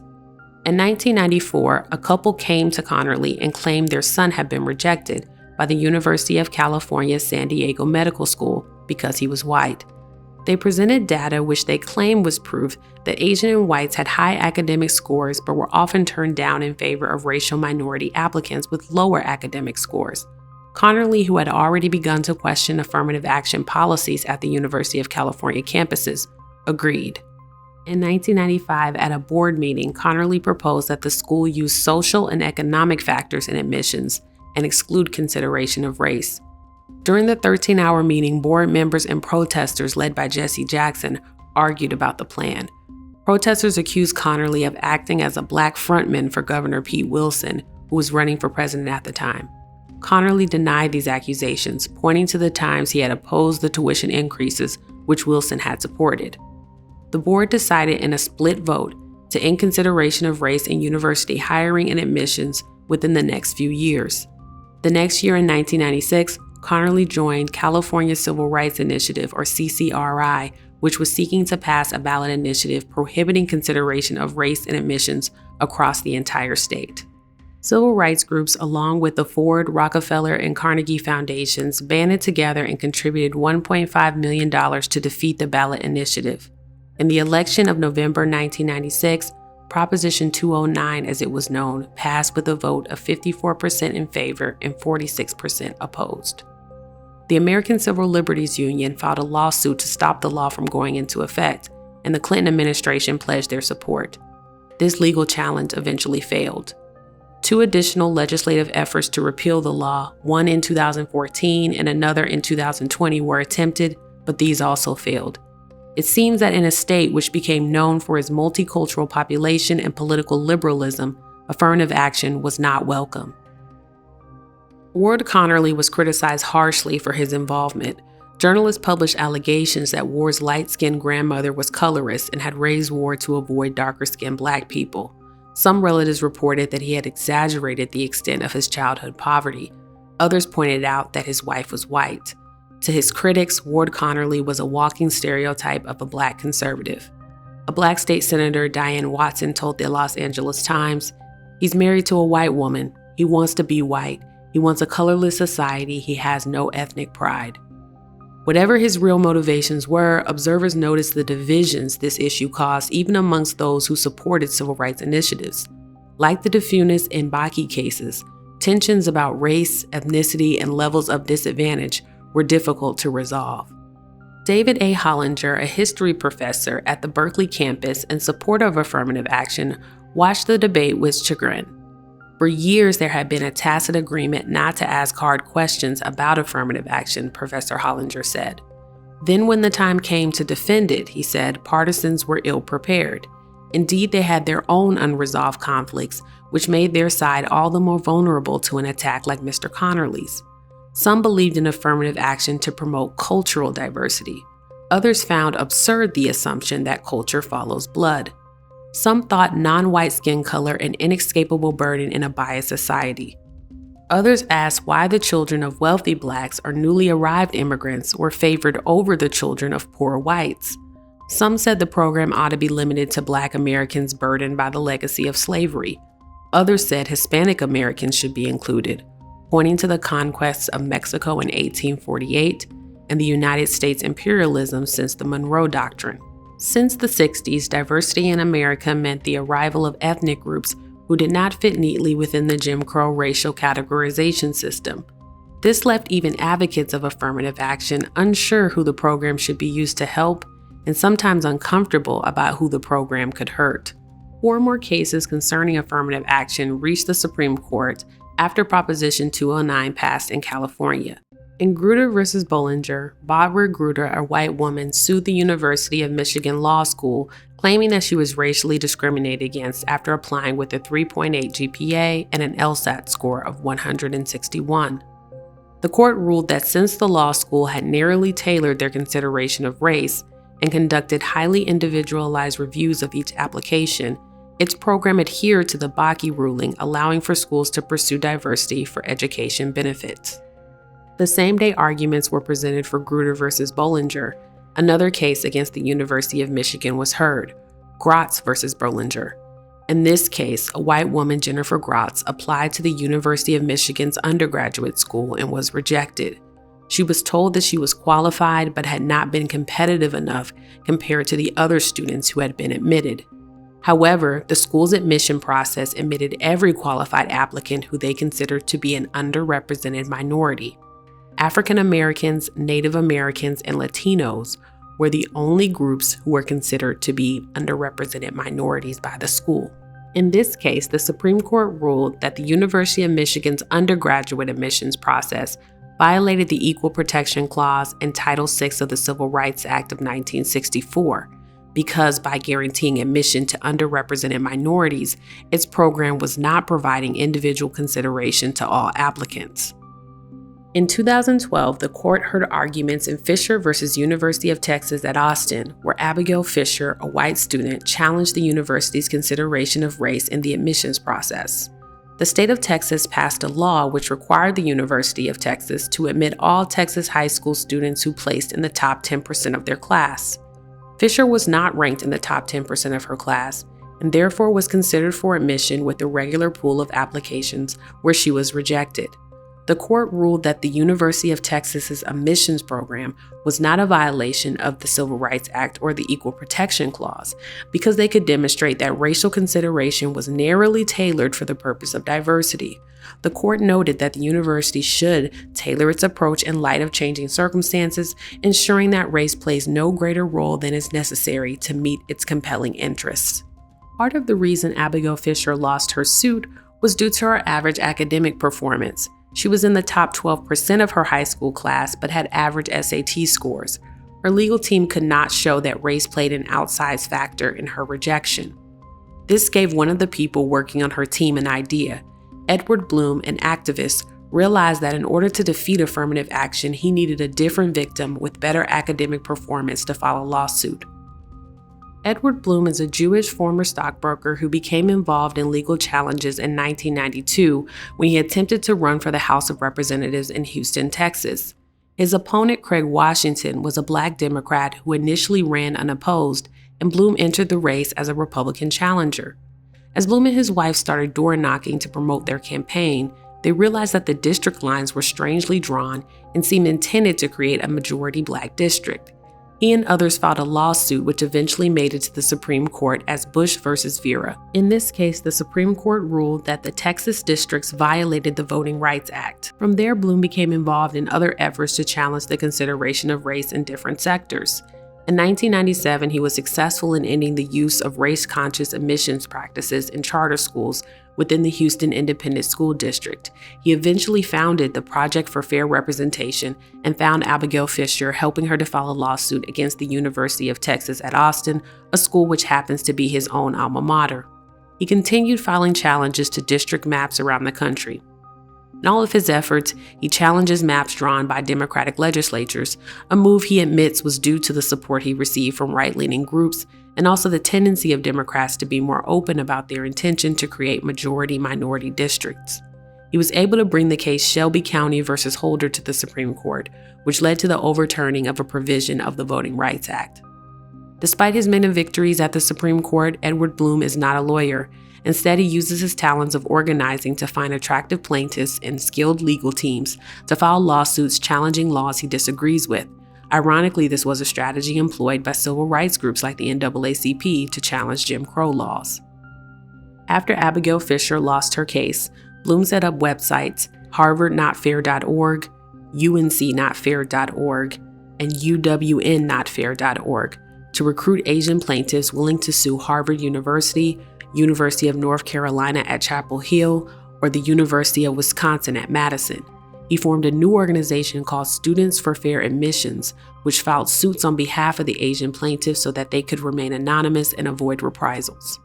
In 1994, a couple came to Connerly and claimed their son had been rejected by the University of California San Diego Medical School because he was white. They presented data which they claimed was proof that Asian and whites had high academic scores but were often turned down in favor of racial minority applicants with lower academic scores. Connerly, who had already begun to question affirmative action policies at the University of California campuses, agreed. In 1995, at a board meeting, Connerly proposed that the school use social and economic factors in admissions and exclude consideration of race. During the 13-hour meeting, board members and protesters led by Jesse Jackson argued about the plan. Protesters accused Connerly of acting as a Black frontman for Governor Pete Wilson, who was running for president at the time. Connerly denied these accusations, pointing to the times he had opposed the tuition increases which Wilson had supported. The board decided in a split vote to end consideration of race in university hiring and admissions within the next few years. The next year in 1996, Connerly joined California Civil Rights Initiative, or CCRI, which was seeking to pass a ballot initiative prohibiting consideration of race in admissions across the entire state. Civil rights groups, along with the Ford, Rockefeller, and Carnegie Foundations, banded together and contributed $1.5 million to defeat the ballot initiative. In the election of November 1996, Proposition 209, as it was known, passed with a vote of 54% in favor and 46% opposed. The American Civil Liberties Union filed a lawsuit to stop the law from going into effect, and the Clinton administration pledged their support. This legal challenge eventually failed. 2 additional legislative efforts to repeal the law, one in 2014 and another in 2020, were attempted, but these also failed. It seems that in a state which became known for its multicultural population and political liberalism, affirmative action was not welcome. Ward Connerly was criticized harshly for his involvement. Journalists published allegations that Ward's light-skinned grandmother was colorist and had raised Ward to avoid darker-skinned Black people. Some relatives reported that he had exaggerated the extent of his childhood poverty. Others pointed out that his wife was white. To his critics, Ward Connerly was a walking stereotype of a Black conservative. A Black state senator, Diane Watson, told the Los Angeles Times, "He's married to a white woman. He wants to be white. He wants a colorless society. He has no ethnic pride." Whatever his real motivations were, observers noticed the divisions this issue caused even amongst those who supported civil rights initiatives. Like the DeFunis and Bakke cases, tensions about race, ethnicity, and levels of disadvantage were difficult to resolve. David A. Hollinger, a history professor at the Berkeley campus and supporter of affirmative action, watched the debate with chagrin. For years, there had been a tacit agreement not to ask hard questions about affirmative action, Professor Hollinger said. Then when the time came to defend it, he said, partisans were ill-prepared. Indeed, they had their own unresolved conflicts, which made their side all the more vulnerable to an attack like Mr. Connerly's. Some believed in affirmative action to promote cultural diversity. Others found absurd the assumption that culture follows blood. Some thought non-white skin color an inescapable burden in a biased society. Others asked why the children of wealthy Blacks or newly arrived immigrants were favored over the children of poor whites. Some said the program ought to be limited to Black Americans burdened by the legacy of slavery. Others said Hispanic Americans should be included, pointing to the conquests of Mexico in 1848 and the United States imperialism since the Monroe Doctrine. Since the 60s, diversity in America meant the arrival of ethnic groups who did not fit neatly within the Jim Crow racial categorization system. This left even advocates of affirmative action unsure who the program should be used to help and sometimes uncomfortable about who the program could hurt. 4 more cases concerning affirmative action reached the Supreme Court after Proposition 209 passed in California. In Grutter v. Bollinger, Barbara Grutter, a white woman, sued the University of Michigan Law School, claiming that she was racially discriminated against after applying with a 3.8 GPA and an LSAT score of 161. The court ruled that since the law school had narrowly tailored their consideration of race and conducted highly individualized reviews of each application, its program adhered to the Bakke ruling, allowing for schools to pursue diversity for education benefits. The same-day arguments were presented for Grutter v. Bollinger. Another case against the University of Michigan was heard, Gratz v. Bollinger. In this case, a white woman, Jennifer Gratz, applied to the University of Michigan's undergraduate school and was rejected. She was told that she was qualified but had not been competitive enough compared to the other students who had been admitted. However, the school's admission process admitted every qualified applicant who they considered to be an underrepresented minority. African Americans, Native Americans, and Latinos were the only groups who were considered to be underrepresented minorities by the school. In this case, the Supreme Court ruled that the University of Michigan's undergraduate admissions process violated the Equal Protection Clause and Title VI of the Civil Rights Act of 1964, because by guaranteeing admission to underrepresented minorities, its program was not providing individual consideration to all applicants. In 2012, the court heard arguments in Fisher v. University of Texas at Austin, where Abigail Fisher, a white student, challenged the university's consideration of race in the admissions process. The state of Texas passed a law which required the University of Texas to admit all Texas high school students who placed in the top 10% of their class. Fisher was not ranked in the top 10% of her class, and therefore was considered for admission with the regular pool of applications where she was rejected. The court ruled that the University of Texas's admissions program was not a violation of the Civil Rights Act or the Equal Protection Clause because they could demonstrate that racial consideration was narrowly tailored for the purpose of diversity. The court noted that the university should tailor its approach in light of changing circumstances, ensuring that race plays no greater role than is necessary to meet its compelling interests. Part of the reason Abigail Fisher lost her suit was due to her average academic performance. She was in the top 12% of her high school class but had average SAT scores. Her legal team could not show that race played an outsized factor in her rejection. This gave one of the people working on her team an idea. Edward Bloom, an activist, realized that in order to defeat affirmative action, he needed a different victim with better academic performance to file a lawsuit. Edward Bloom is a Jewish former stockbroker who became involved in legal challenges in 1992 when he attempted to run for the House of Representatives in Houston, Texas. His opponent, Craig Washington, was a Black Democrat who initially ran unopposed, and Bloom entered the race as a Republican challenger. As Bloom and his wife started door knocking to promote their campaign, they realized that the district lines were strangely drawn and seemed intended to create a majority Black district. He and others filed a lawsuit which eventually made it to the Supreme Court as Bush versus Vera. In this case, the Supreme Court ruled that the Texas districts violated the Voting Rights Act. From there, Bloom became involved in other efforts to challenge the consideration of race in different sectors. In 1997, he was successful in ending the use of race-conscious admissions practices in charter schools within the Houston Independent School District. He eventually founded the Project for Fair Representation and found Abigail Fisher, helping her to file a lawsuit against the University of Texas at Austin, a school which happens to be his own alma mater. He continued filing challenges to district maps around the country. In all of his efforts, he challenges maps drawn by Democratic legislatures, a move he admits was due to the support he received from right-leaning groups and also the tendency of Democrats to be more open about their intention to create majority-minority districts. He was able to bring the case Shelby County versus Holder to the Supreme Court, which led to the overturning of a provision of the Voting Rights Act. Despite his many victories at the Supreme Court, Edward Bloom is not a lawyer. Instead, he uses his talents of organizing to find attractive plaintiffs and skilled legal teams to file lawsuits challenging laws he disagrees with. Ironically, this was a strategy employed by civil rights groups like the NAACP to challenge Jim Crow laws. After Abigail Fisher lost her case, Bloom set up websites harvardnotfair.org, uncnotfair.org, and uwnnotfair.org to recruit Asian plaintiffs willing to sue Harvard University, University of North Carolina at Chapel Hill, or the University of Wisconsin at Madison. He formed a new organization called Students for Fair Admissions, which filed suits on behalf of the Asian plaintiffs so that they could remain anonymous and avoid reprisals.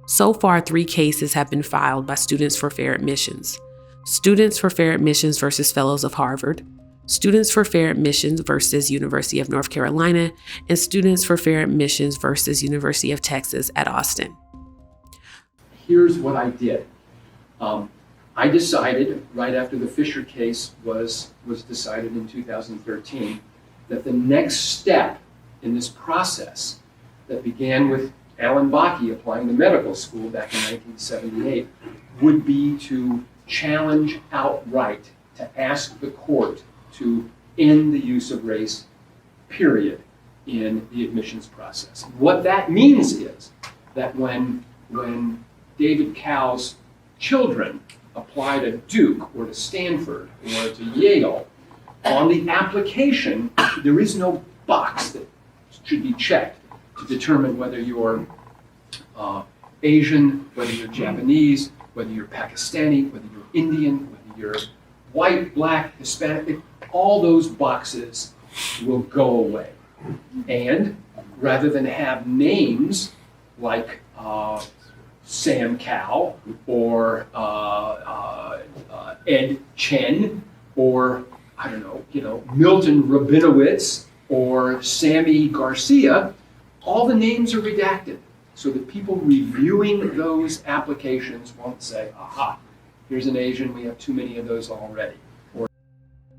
So far, 3 cases have been filed by Students for Fair Admissions: Students for Fair Admissions versus Fellows of Harvard, Students for Fair Admissions versus University of North Carolina, and Students for Fair Admissions versus University of Texas at Austin. Here's what I did. I decided right after the Fisher case was decided in 2013 that the next step in this process that began with Alan Bakke applying to medical school back in 1978 would be to challenge outright, to ask the court to end the use of race, period, in the admissions process. What that means is that when David Cow's children apply to Duke or to Stanford or to Yale, on the application, there is no box that should be checked to determine whether you're Asian, whether you're Japanese, whether you're Pakistani, whether you're Indian, whether you're white, black, Hispanic. All those boxes will go away. And rather than have names like Sam Cow or Ed Chen or Milton Rabinowitz or Sammy Garcia, all the names are redacted so that people reviewing those applications won't say, aha, here's an Asian, we have too many of those already.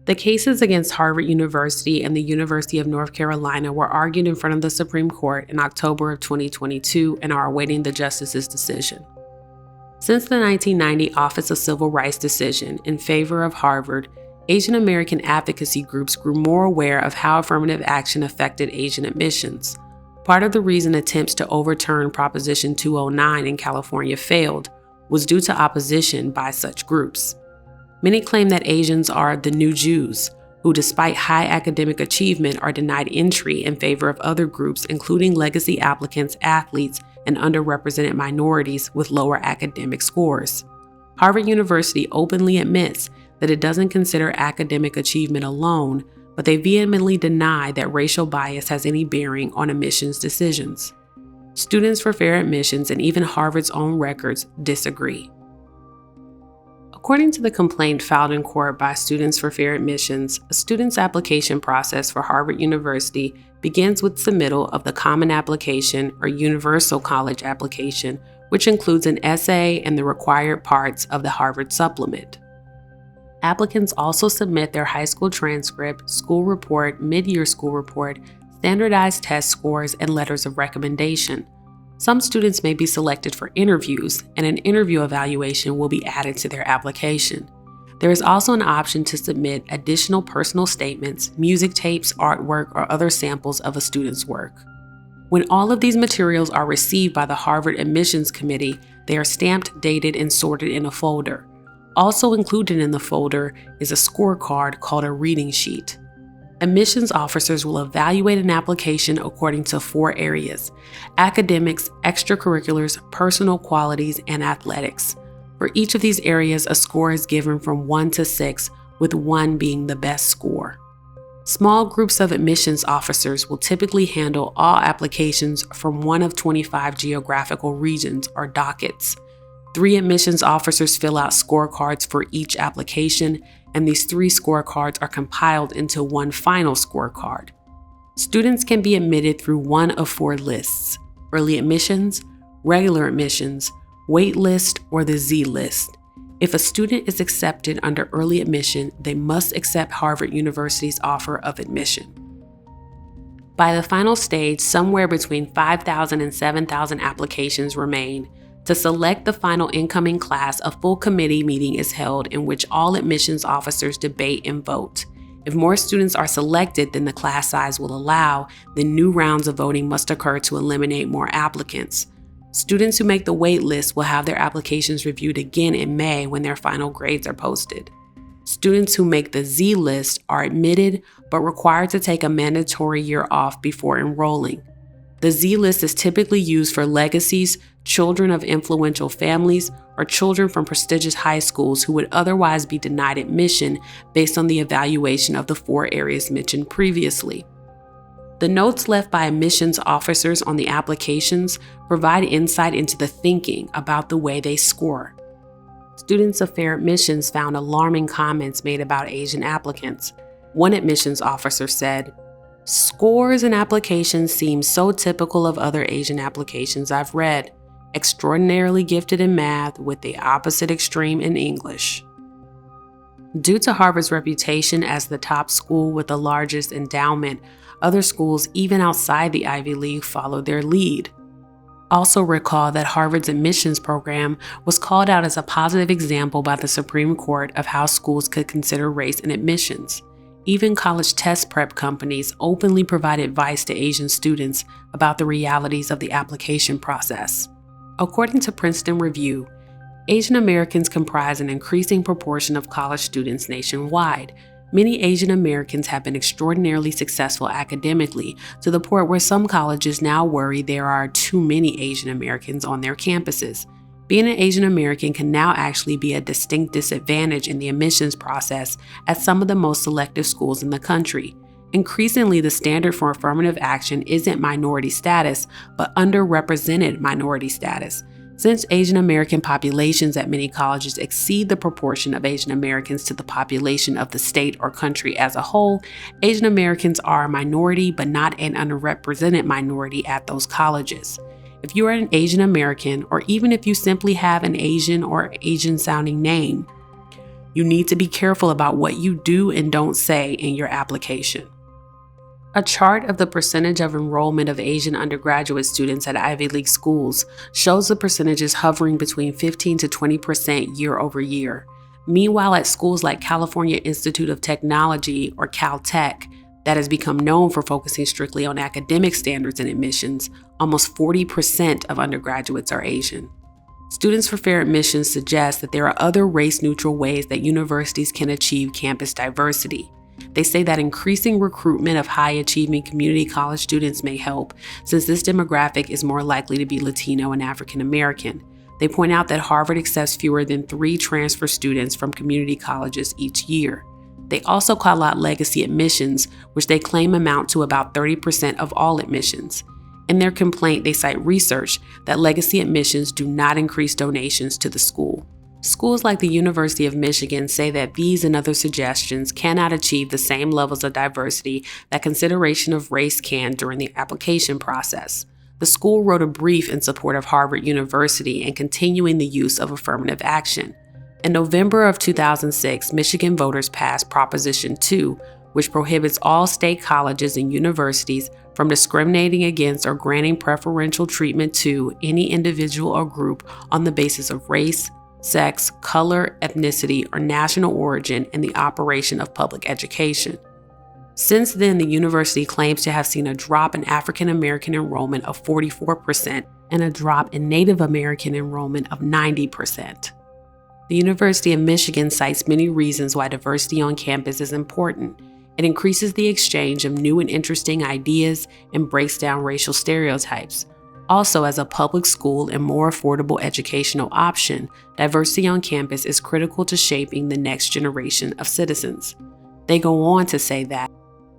The cases against Harvard University and the University of North Carolina were argued in front of the Supreme Court in October of 2022 and are awaiting the justice's decision. Since the 1990 Office of Civil Rights decision in favor of Harvard, Asian American advocacy groups grew more aware of how affirmative action affected Asian admissions. Part of the reason attempts to overturn Proposition 209 in California failed was due to opposition by such groups. Many claim that Asians are the new Jews, who despite high academic achievement are denied entry in favor of other groups, including legacy applicants, athletes, and underrepresented minorities with lower academic scores. Harvard University openly admits that it doesn't consider academic achievement alone, but they vehemently deny that racial bias has any bearing on admissions decisions. Students for Fair Admissions and even Harvard's own records disagree. According to the complaint filed in court by Students for Fair Admissions, a student's application process for Harvard University begins with submittal of the Common Application or Universal College Application, which includes an essay and the required parts of the Harvard Supplement. Applicants also submit their high school transcript, school report, mid-year school report, standardized test scores, and letters of recommendation. Some students may be selected for interviews, and an interview evaluation will be added to their application. There is also an option to submit additional personal statements, music tapes, artwork, or other samples of a student's work. When all of these materials are received by the Harvard Admissions Committee, they are stamped, dated, and sorted in a folder. Also included in the folder is a scorecard called a reading sheet. Admissions officers will evaluate an application according to 4 areas: academics, extracurriculars, personal qualities, and athletics. For each of these areas, a score is given from 1 to 6, with 1 being the best score. Small groups of admissions officers will typically handle all applications from one of 25 geographical regions or dockets. 3 admissions officers fill out scorecards for each application, and these 3 scorecards are compiled into one final scorecard. Students can be admitted through one of 4 lists: early admissions, regular admissions, wait list, or the Z list. If a student is accepted under early admission, they must accept Harvard University's offer of admission. By the final stage, somewhere between 5,000 and 7,000 applications remain. To select the final incoming class, a full committee meeting is held in which all admissions officers debate and vote. If more students are selected than the class size will allow, then new rounds of voting must occur to eliminate more applicants. Students who make the wait list will have their applications reviewed again in May when their final grades are posted. Students who make the Z list are admitted but required to take a mandatory year off before enrolling. The Z list is typically used for legacies, children of influential families, or children from prestigious high schools who would otherwise be denied admission based on the evaluation of the 4 areas mentioned previously. The notes left by admissions officers on the applications provide insight into the thinking about the way they score. Students of Fair Admissions found alarming comments made about Asian applicants. One admissions officer said, "Scores and applications seem so typical of other Asian applications I've read. Extraordinarily gifted in math with the opposite extreme in English." Due to Harvard's reputation as the top school with the largest endowment, other schools even outside the Ivy League followed their lead. Also recall that Harvard's admissions program was called out as a positive example by the Supreme Court of how schools could consider race in admissions. Even college test prep companies openly provide advice to Asian students about the realities of the application process. According to Princeton Review, Asian Americans comprise an increasing proportion of college students nationwide. Many Asian Americans have been extraordinarily successful academically, to the point where some colleges now worry there are too many Asian Americans on their campuses. Being an Asian American can now actually be a distinct disadvantage in the admissions process at some of the most selective schools in the country. Increasingly, the standard for affirmative action isn't minority status, but underrepresented minority status. Since Asian American populations at many colleges exceed the proportion of Asian Americans to the population of the state or country as a whole, Asian Americans are a minority but not an underrepresented minority at those colleges. If you are an Asian American, or even if you simply have an Asian or Asian-sounding name, you need to be careful about what you do and don't say in your application. A chart of the percentage of enrollment of Asian undergraduate students at Ivy League schools shows the percentages hovering between 15 to 20% year over year. Meanwhile, at schools like California Institute of Technology, or Caltech, that has become known for focusing strictly on academic standards and admissions, almost 40% of undergraduates are Asian. Students for Fair Admissions suggest that there are other race-neutral ways that universities can achieve campus diversity. They say that increasing recruitment of high-achieving community college students may help, since this demographic is more likely to be Latino and African American. They point out that Harvard accepts fewer than 3 transfer students from community colleges each year. They also call out legacy admissions, which they claim amount to about 30% of all admissions. In their complaint, they cite research that legacy admissions do not increase donations to the school. Schools like the University of Michigan say that these and other suggestions cannot achieve the same levels of diversity that consideration of race can during the application process. The school wrote a brief in support of Harvard University and continuing the use of affirmative action. In November of 2006, Michigan voters passed Proposition 2, which prohibits all state colleges and universities from discriminating against or granting preferential treatment to any individual or group on the basis of race, sex, color, ethnicity, or national origin in the operation of public education. Since then, the university claims to have seen a drop in African American enrollment of 44% and a drop in Native American enrollment of 90%. The University of Michigan cites many reasons why diversity on campus is important. It increases the exchange of new and interesting ideas and breaks down racial stereotypes. Also, as a public school and more affordable educational option, diversity on campus is critical to shaping the next generation of citizens. They go on to say that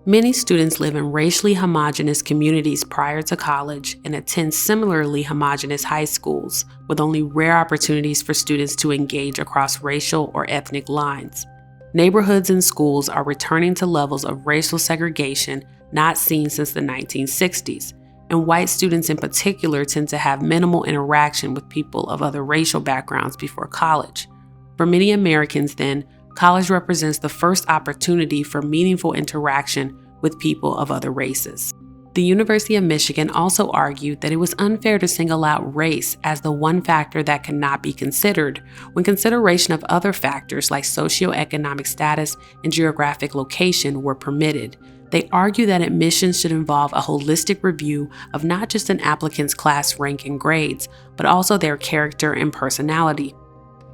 many students live in racially homogeneous communities prior to college and attend similarly homogeneous high schools, with only rare opportunities for students to engage across racial or ethnic lines. Neighborhoods and schools are returning to levels of racial segregation not seen since the 1960s. And white students in particular tend to have minimal interaction with people of other racial backgrounds before college. For many Americans, then, college represents the first opportunity for meaningful interaction with people of other races. The University of Michigan also argued that it was unfair to single out race as the one factor that cannot be considered when consideration of other factors like socioeconomic status and geographic location were permitted. They argue that admissions should involve a holistic review of not just an applicant's class rank and grades, but also their character and personality.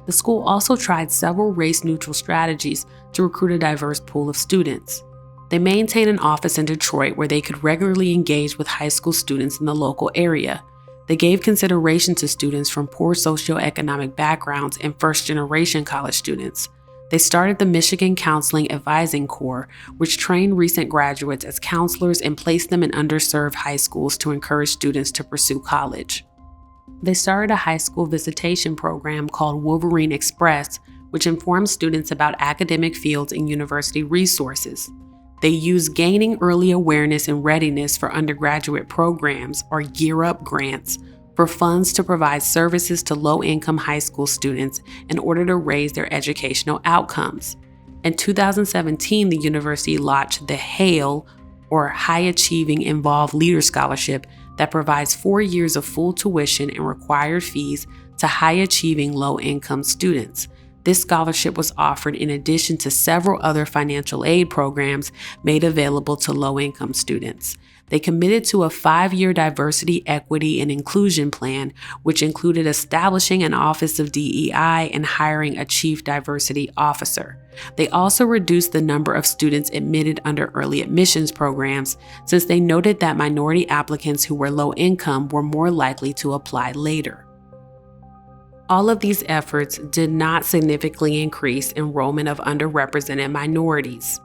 The school also tried several race-neutral strategies to recruit a diverse pool of students. They maintain an office in Detroit where they could regularly engage with high school students in the local area. They gave consideration to students from poor socioeconomic backgrounds and first-generation college students. They started the Michigan Counseling Advising Corps, which trained recent graduates as counselors and placed them in underserved high schools to encourage students to pursue college. They started a high school visitation program called Wolverine Express, which informs students about academic fields and university resources. They use gaining early awareness and readiness for undergraduate programs, or Gear Up grants, for funds to provide services to low-income high school students in order to raise their educational outcomes. In 2017, the university launched the HAIL, or High Achieving Involved Leader Scholarship, that provides 4 years of full tuition and required fees to high-achieving low-income students. This scholarship was offered in addition to several other financial aid programs made available to low-income students. They committed to a 5-year diversity, equity, and inclusion plan, which included establishing an Office of DEI and hiring a Chief Diversity Officer. They also reduced the number of students admitted under early admissions programs, since they noted that minority applicants who were low income were more likely to apply later. All of these efforts did not significantly increase enrollment of underrepresented minorities.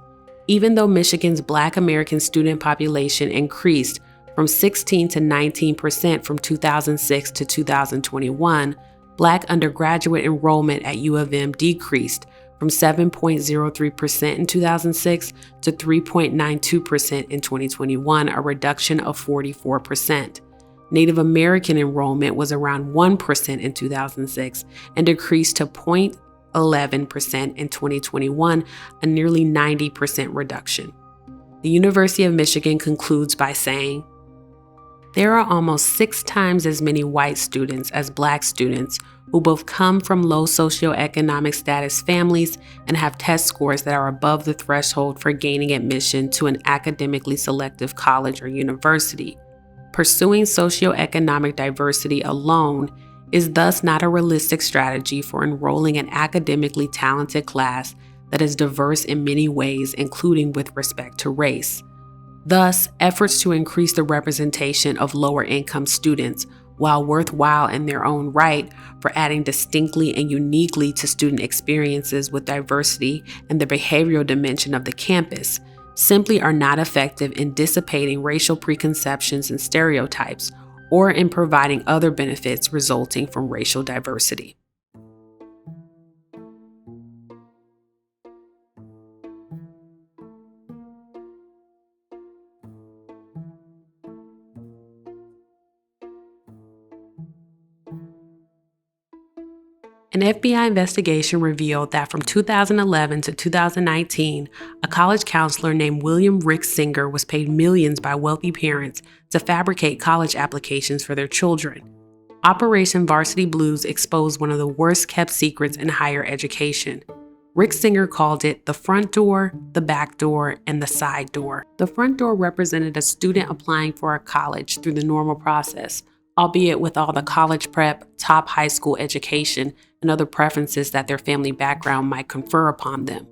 Even though Michigan's Black American student population increased from 16 to 19% from 2006 to 2021, Black undergraduate enrollment at U of M decreased from 7.03% in 2006 to 3.92% in 2021, a reduction of 44%. Native American enrollment was around 1% in 2006 and decreased to 0.11% in 2021, a nearly 90% reduction. The University of Michigan concludes by saying, "There are almost 6 times as many white students as Black students who both come from low socioeconomic status families and have test scores that are above the threshold for gaining admission to an academically selective college or university. Pursuing socioeconomic diversity alone is thus not a realistic strategy for enrolling an academically talented class that is diverse in many ways, including with respect to race. Thus, efforts to increase the representation of lower income students while worthwhile in their own right for adding distinctly and uniquely to student experiences with diversity and the behavioral dimension of the campus, simply are not effective in dissipating racial preconceptions and stereotypes or in providing other benefits resulting from racial diversity. An FBI investigation revealed that from 2011 to 2019, a college counselor named William Rick Singer was paid millions by wealthy parents to fabricate college applications for their children. Operation Varsity Blues exposed one of the worst-kept secrets in higher education. Rick Singer called it the front door, the back door, and the side door. The front door represented a student applying for a college through the normal process, albeit with all the college prep, top high school education, and other preferences that their family background might confer upon them.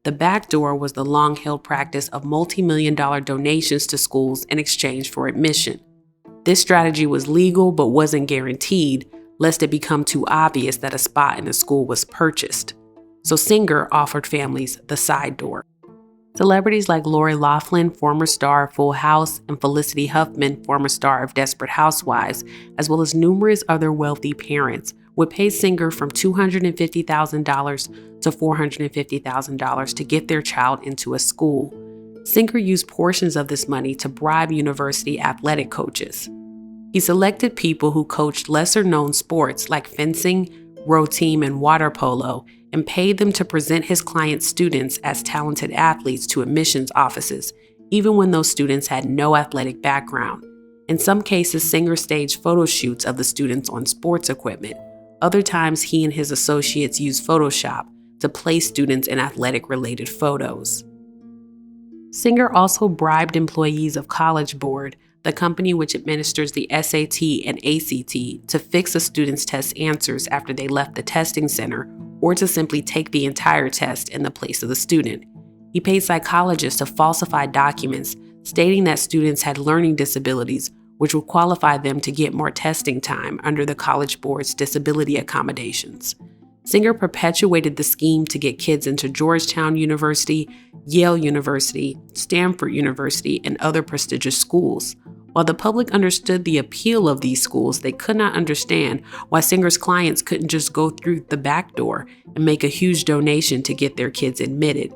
The back door was the long-held practice of multi-million-dollar donations to schools in exchange for admission. This strategy was legal but wasn't guaranteed, lest it become too obvious that a spot in a school was purchased. So Singer offered families the side door. Celebrities like Lori Loughlin, former star of Full House, and Felicity Huffman, former star of Desperate Housewives, as well as numerous other wealthy parents, would pay Singer from $250,000 to $450,000 to get their child into a school. Singer used portions of this money to bribe university athletic coaches. He selected people who coached lesser-known sports like fencing, row team, and water polo, and paid them to present his client's students as talented athletes to admissions offices, even when those students had no athletic background. In some cases, Singer staged photo shoots of the students on sports equipment. Other times, he and his associates used Photoshop to place students in athletic-related photos. Singer also bribed employees of College Board, the company which administers the SAT and ACT, to fix a student's test answers after they left the testing center, or to simply take the entire test in the place of the student. He paid psychologists to falsify documents stating that students had learning disabilities, which would qualify them to get more testing time under the College Board's disability accommodations. Singer perpetuated the scheme to get kids into Georgetown University, Yale University, Stanford University, and other prestigious schools. While the public understood the appeal of these schools, they could not understand why Singer's clients couldn't just go through the back door and make a huge donation to get their kids admitted.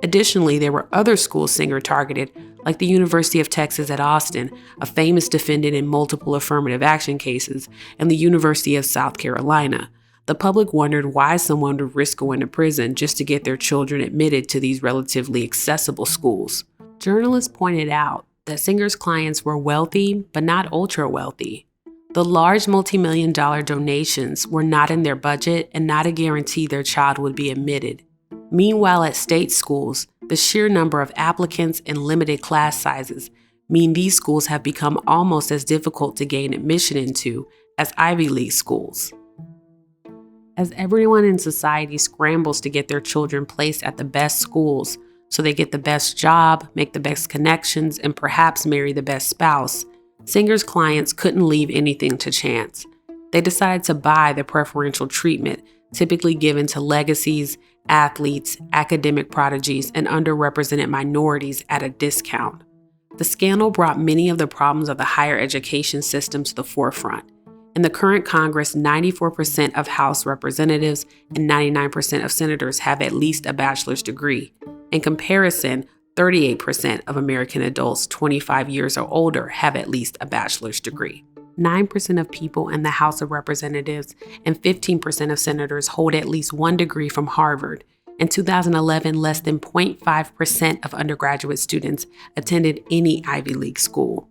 Additionally, there were other schools Singer targeted, like the University of Texas at Austin, a famous defendant in multiple affirmative action cases, and the University of South Carolina. The public wondered why someone would risk going to prison just to get their children admitted to these relatively accessible schools. Journalists pointed out that Singer's clients were wealthy, but not ultra-wealthy. The large multi-million-dollar donations were not in their budget and not a guarantee their child would be admitted. Meanwhile, at state schools, the sheer number of applicants and limited class sizes mean these schools have become almost as difficult to gain admission into as Ivy League schools. As everyone in society scrambles to get their children placed at the best schools so they get the best job, make the best connections, and perhaps marry the best spouse, Singer's clients couldn't leave anything to chance. They decided to buy the preferential treatment typically given to legacies, athletes, academic prodigies, and underrepresented minorities at a discount. The scandal brought many of the problems of the higher education system to the forefront. In the current Congress, 94% of House representatives and 99% of senators have at least a bachelor's degree. In comparison, 38% of American adults 25 years or older have at least a bachelor's degree. 9% of people in the House of Representatives and 15% of senators hold at least one degree from Harvard. In 2011, less than 0.5% of undergraduate students attended any Ivy League school.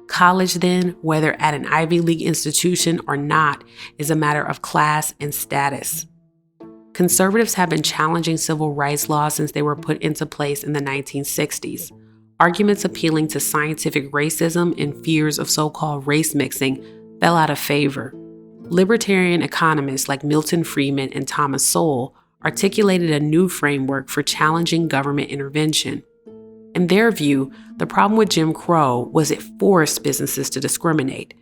College, then, whether at an Ivy League institution or not, is a matter of class and status. Conservatives have been challenging civil rights laws since they were put into place in the 1960s. Arguments appealing to scientific racism and fears of so-called race mixing fell out of favor. Libertarian economists like Milton Friedman and Thomas Sowell articulated a new framework for challenging government intervention. In their view, the problem with Jim Crow was it forced businesses to discriminate.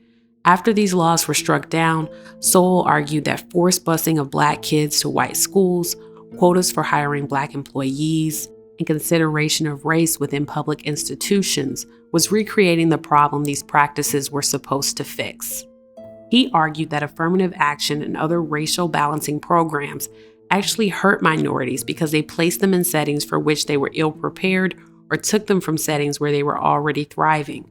After these laws were struck down, Sowell argued that forced busing of Black kids to white schools, quotas for hiring Black employees, and consideration of race within public institutions was recreating the problem these practices were supposed to fix. He argued that affirmative action and other racial balancing programs actually hurt minorities because they placed them in settings for which they were ill-prepared or took them from settings where they were already thriving.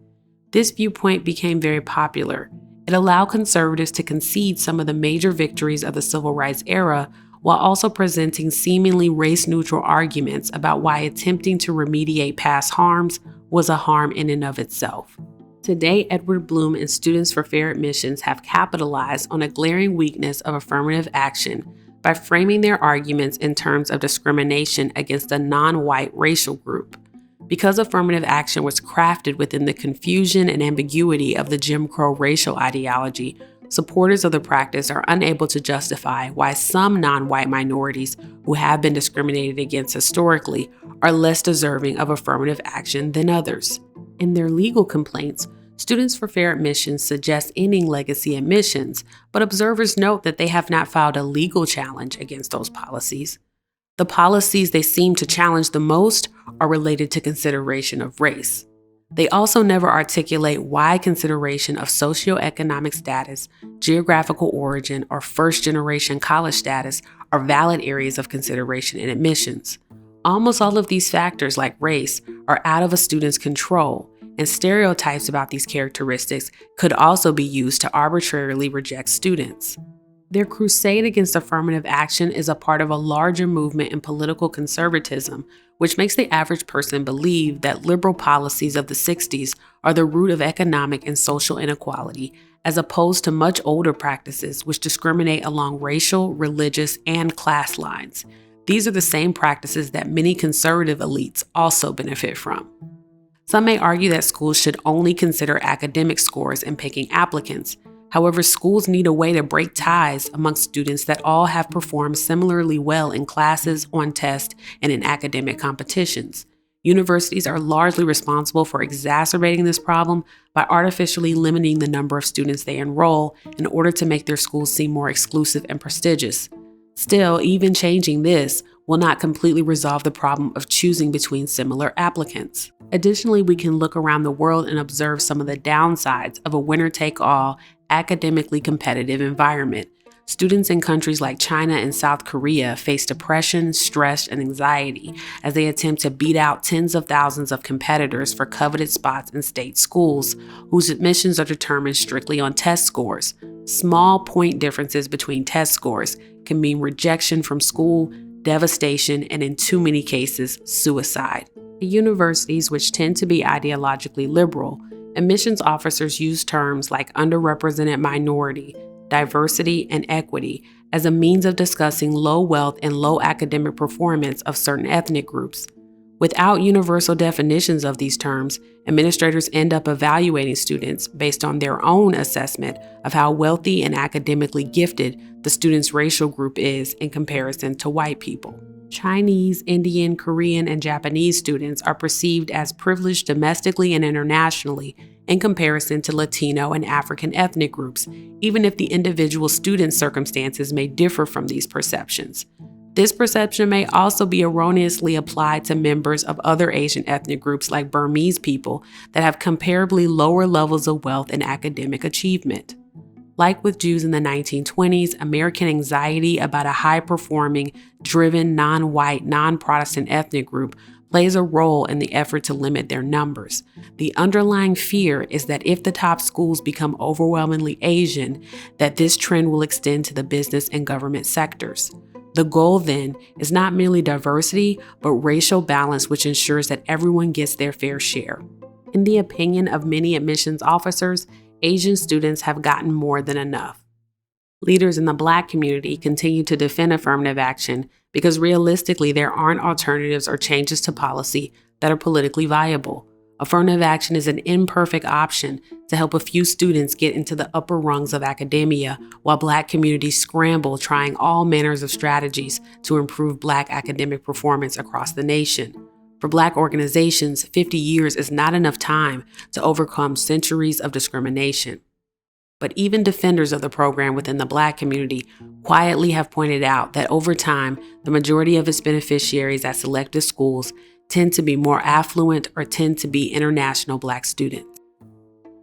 This viewpoint became very popular. It allowed conservatives to concede some of the major victories of the civil rights era while also presenting seemingly race-neutral arguments about why attempting to remediate past harms was a harm in and of itself. Today, Edward Bloom and Students for Fair Admissions have capitalized on a glaring weakness of affirmative action by framing their arguments in terms of discrimination against a non-white racial group. Because affirmative action was crafted within the confusion and ambiguity of the Jim Crow racial ideology, supporters of the practice are unable to justify why some non-white minorities who have been discriminated against historically are less deserving of affirmative action than others. In their legal complaints, Students for Fair Admissions suggest ending legacy admissions, but observers note that they have not filed a legal challenge against those policies. The policies they seem to challenge the most are related to consideration of race. They also never articulate why consideration of socioeconomic status, geographical origin, or first-generation college status are valid areas of consideration in admissions. Almost all of these factors, like race, are out of a student's control, and stereotypes about these characteristics could also be used to arbitrarily reject students. Their crusade against affirmative action is a part of a larger movement in political conservatism, which makes the average person believe that liberal policies of the 60s are the root of economic and social inequality, as opposed to much older practices which discriminate along racial, religious, and class lines. These are the same practices that many conservative elites also benefit from. Some may argue that schools should only consider academic scores in picking applicants. However, schools need a way to break ties amongst students that all have performed similarly well in classes, on tests, and in academic competitions. Universities are largely responsible for exacerbating this problem by artificially limiting the number of students they enroll in order to make their schools seem more exclusive and prestigious. Still, even changing this will not completely resolve the problem of choosing between similar applicants. Additionally, we can look around the world and observe some of the downsides of a winner-take-all, academically competitive environment. Students in countries like China and South Korea face depression, stress, and anxiety as they attempt to beat out tens of thousands of competitors for coveted spots in state schools, whose admissions are determined strictly on test scores. Small point differences between test scores can mean rejection from school, devastation, and in too many cases, suicide. At universities, which tend to be ideologically liberal, admissions officers use terms like underrepresented minority, diversity, and equity as a means of discussing low wealth and low academic performance of certain ethnic groups. Without universal definitions of these terms, administrators end up evaluating students based on their own assessment of how wealthy and academically gifted the student's racial group is in comparison to white people. Chinese, Indian, Korean, and Japanese students are perceived as privileged domestically and internationally in comparison to Latino and African ethnic groups, even if the individual student's circumstances may differ from these perceptions. This perception may also be erroneously applied to members of other Asian ethnic groups like Burmese people that have comparably lower levels of wealth and academic achievement. Like with Jews in the 1920s, American anxiety about a high-performing, driven, non-white, non-Protestant ethnic group plays a role in the effort to limit their numbers. The underlying fear is that if the top schools become overwhelmingly Asian, that this trend will extend to the business and government sectors. The goal, then, is not merely diversity, but racial balance, which ensures that everyone gets their fair share. In the opinion of many admissions officers, Asian students have gotten more than enough. Leaders in the Black community continue to defend affirmative action because realistically there aren't alternatives or changes to policy that are politically viable. Affirmative action is an imperfect option to help a few students get into the upper rungs of academia while Black communities scramble trying all manners of strategies to improve Black academic performance across the nation. For Black organizations, 50 years is not enough time to overcome centuries of discrimination. But even defenders of the program within the Black community quietly have pointed out that over time, the majority of its beneficiaries at selective schools tend to be more affluent or tend to be international Black students.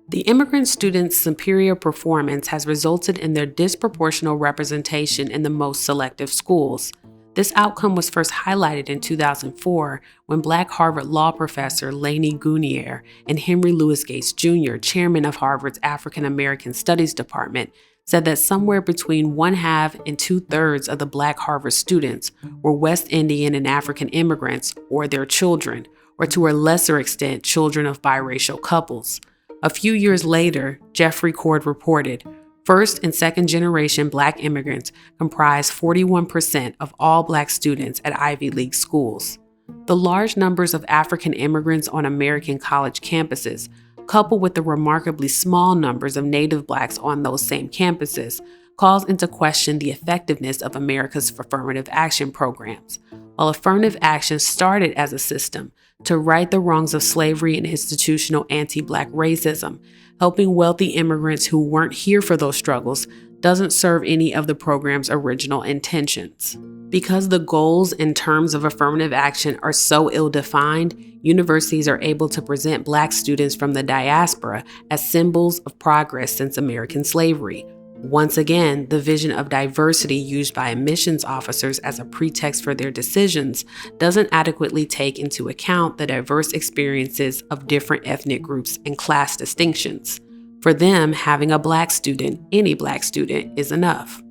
The immigrant students' superior performance has resulted in their disproportional representation in the most selective schools. This outcome was first highlighted in 2004 when Black Harvard law professor Lainey Gunier and Henry Louis Gates Jr., chairman of Harvard's African American Studies Department, said that somewhere between 1/2 and 2/3 of the Black Harvard students were West Indian and African immigrants or their children, or to a lesser extent, children of biracial couples. A few years later, Jeffrey Cord reported, first and second generation Black immigrants comprise 41% of all Black students at Ivy League schools. The large numbers of African immigrants on American college campuses, coupled with the remarkably small numbers of Native Blacks on those same campuses, calls into question the effectiveness of America's affirmative action programs. While affirmative action started as a system to right the wrongs of slavery and institutional anti-Black racism, helping wealthy immigrants who weren't here for those struggles doesn't serve any of the program's original intentions. Because the goals and terms of affirmative action are so ill-defined, universities are able to present Black students from the diaspora as symbols of progress since American slavery. Once again, the vision of diversity used by admissions officers as a pretext for their decisions doesn't adequately take into account the diverse experiences of different ethnic groups and class distinctions. For them, having a Black student, any Black student, is enough.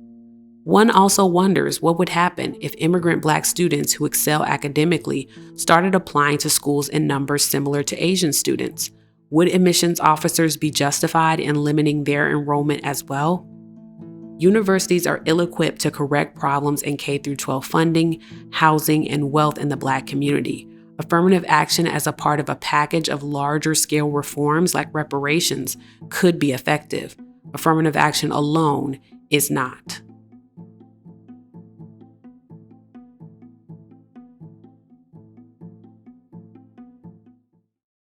One also wonders what would happen if immigrant Black students who excel academically started applying to schools in numbers similar to Asian students. Would admissions officers be justified in limiting their enrollment as well? Universities are ill-equipped to correct problems in K-12 funding, housing, and wealth in the Black community. Affirmative action as a part of a package of larger-scale reforms like reparations could be effective. Affirmative action alone is not.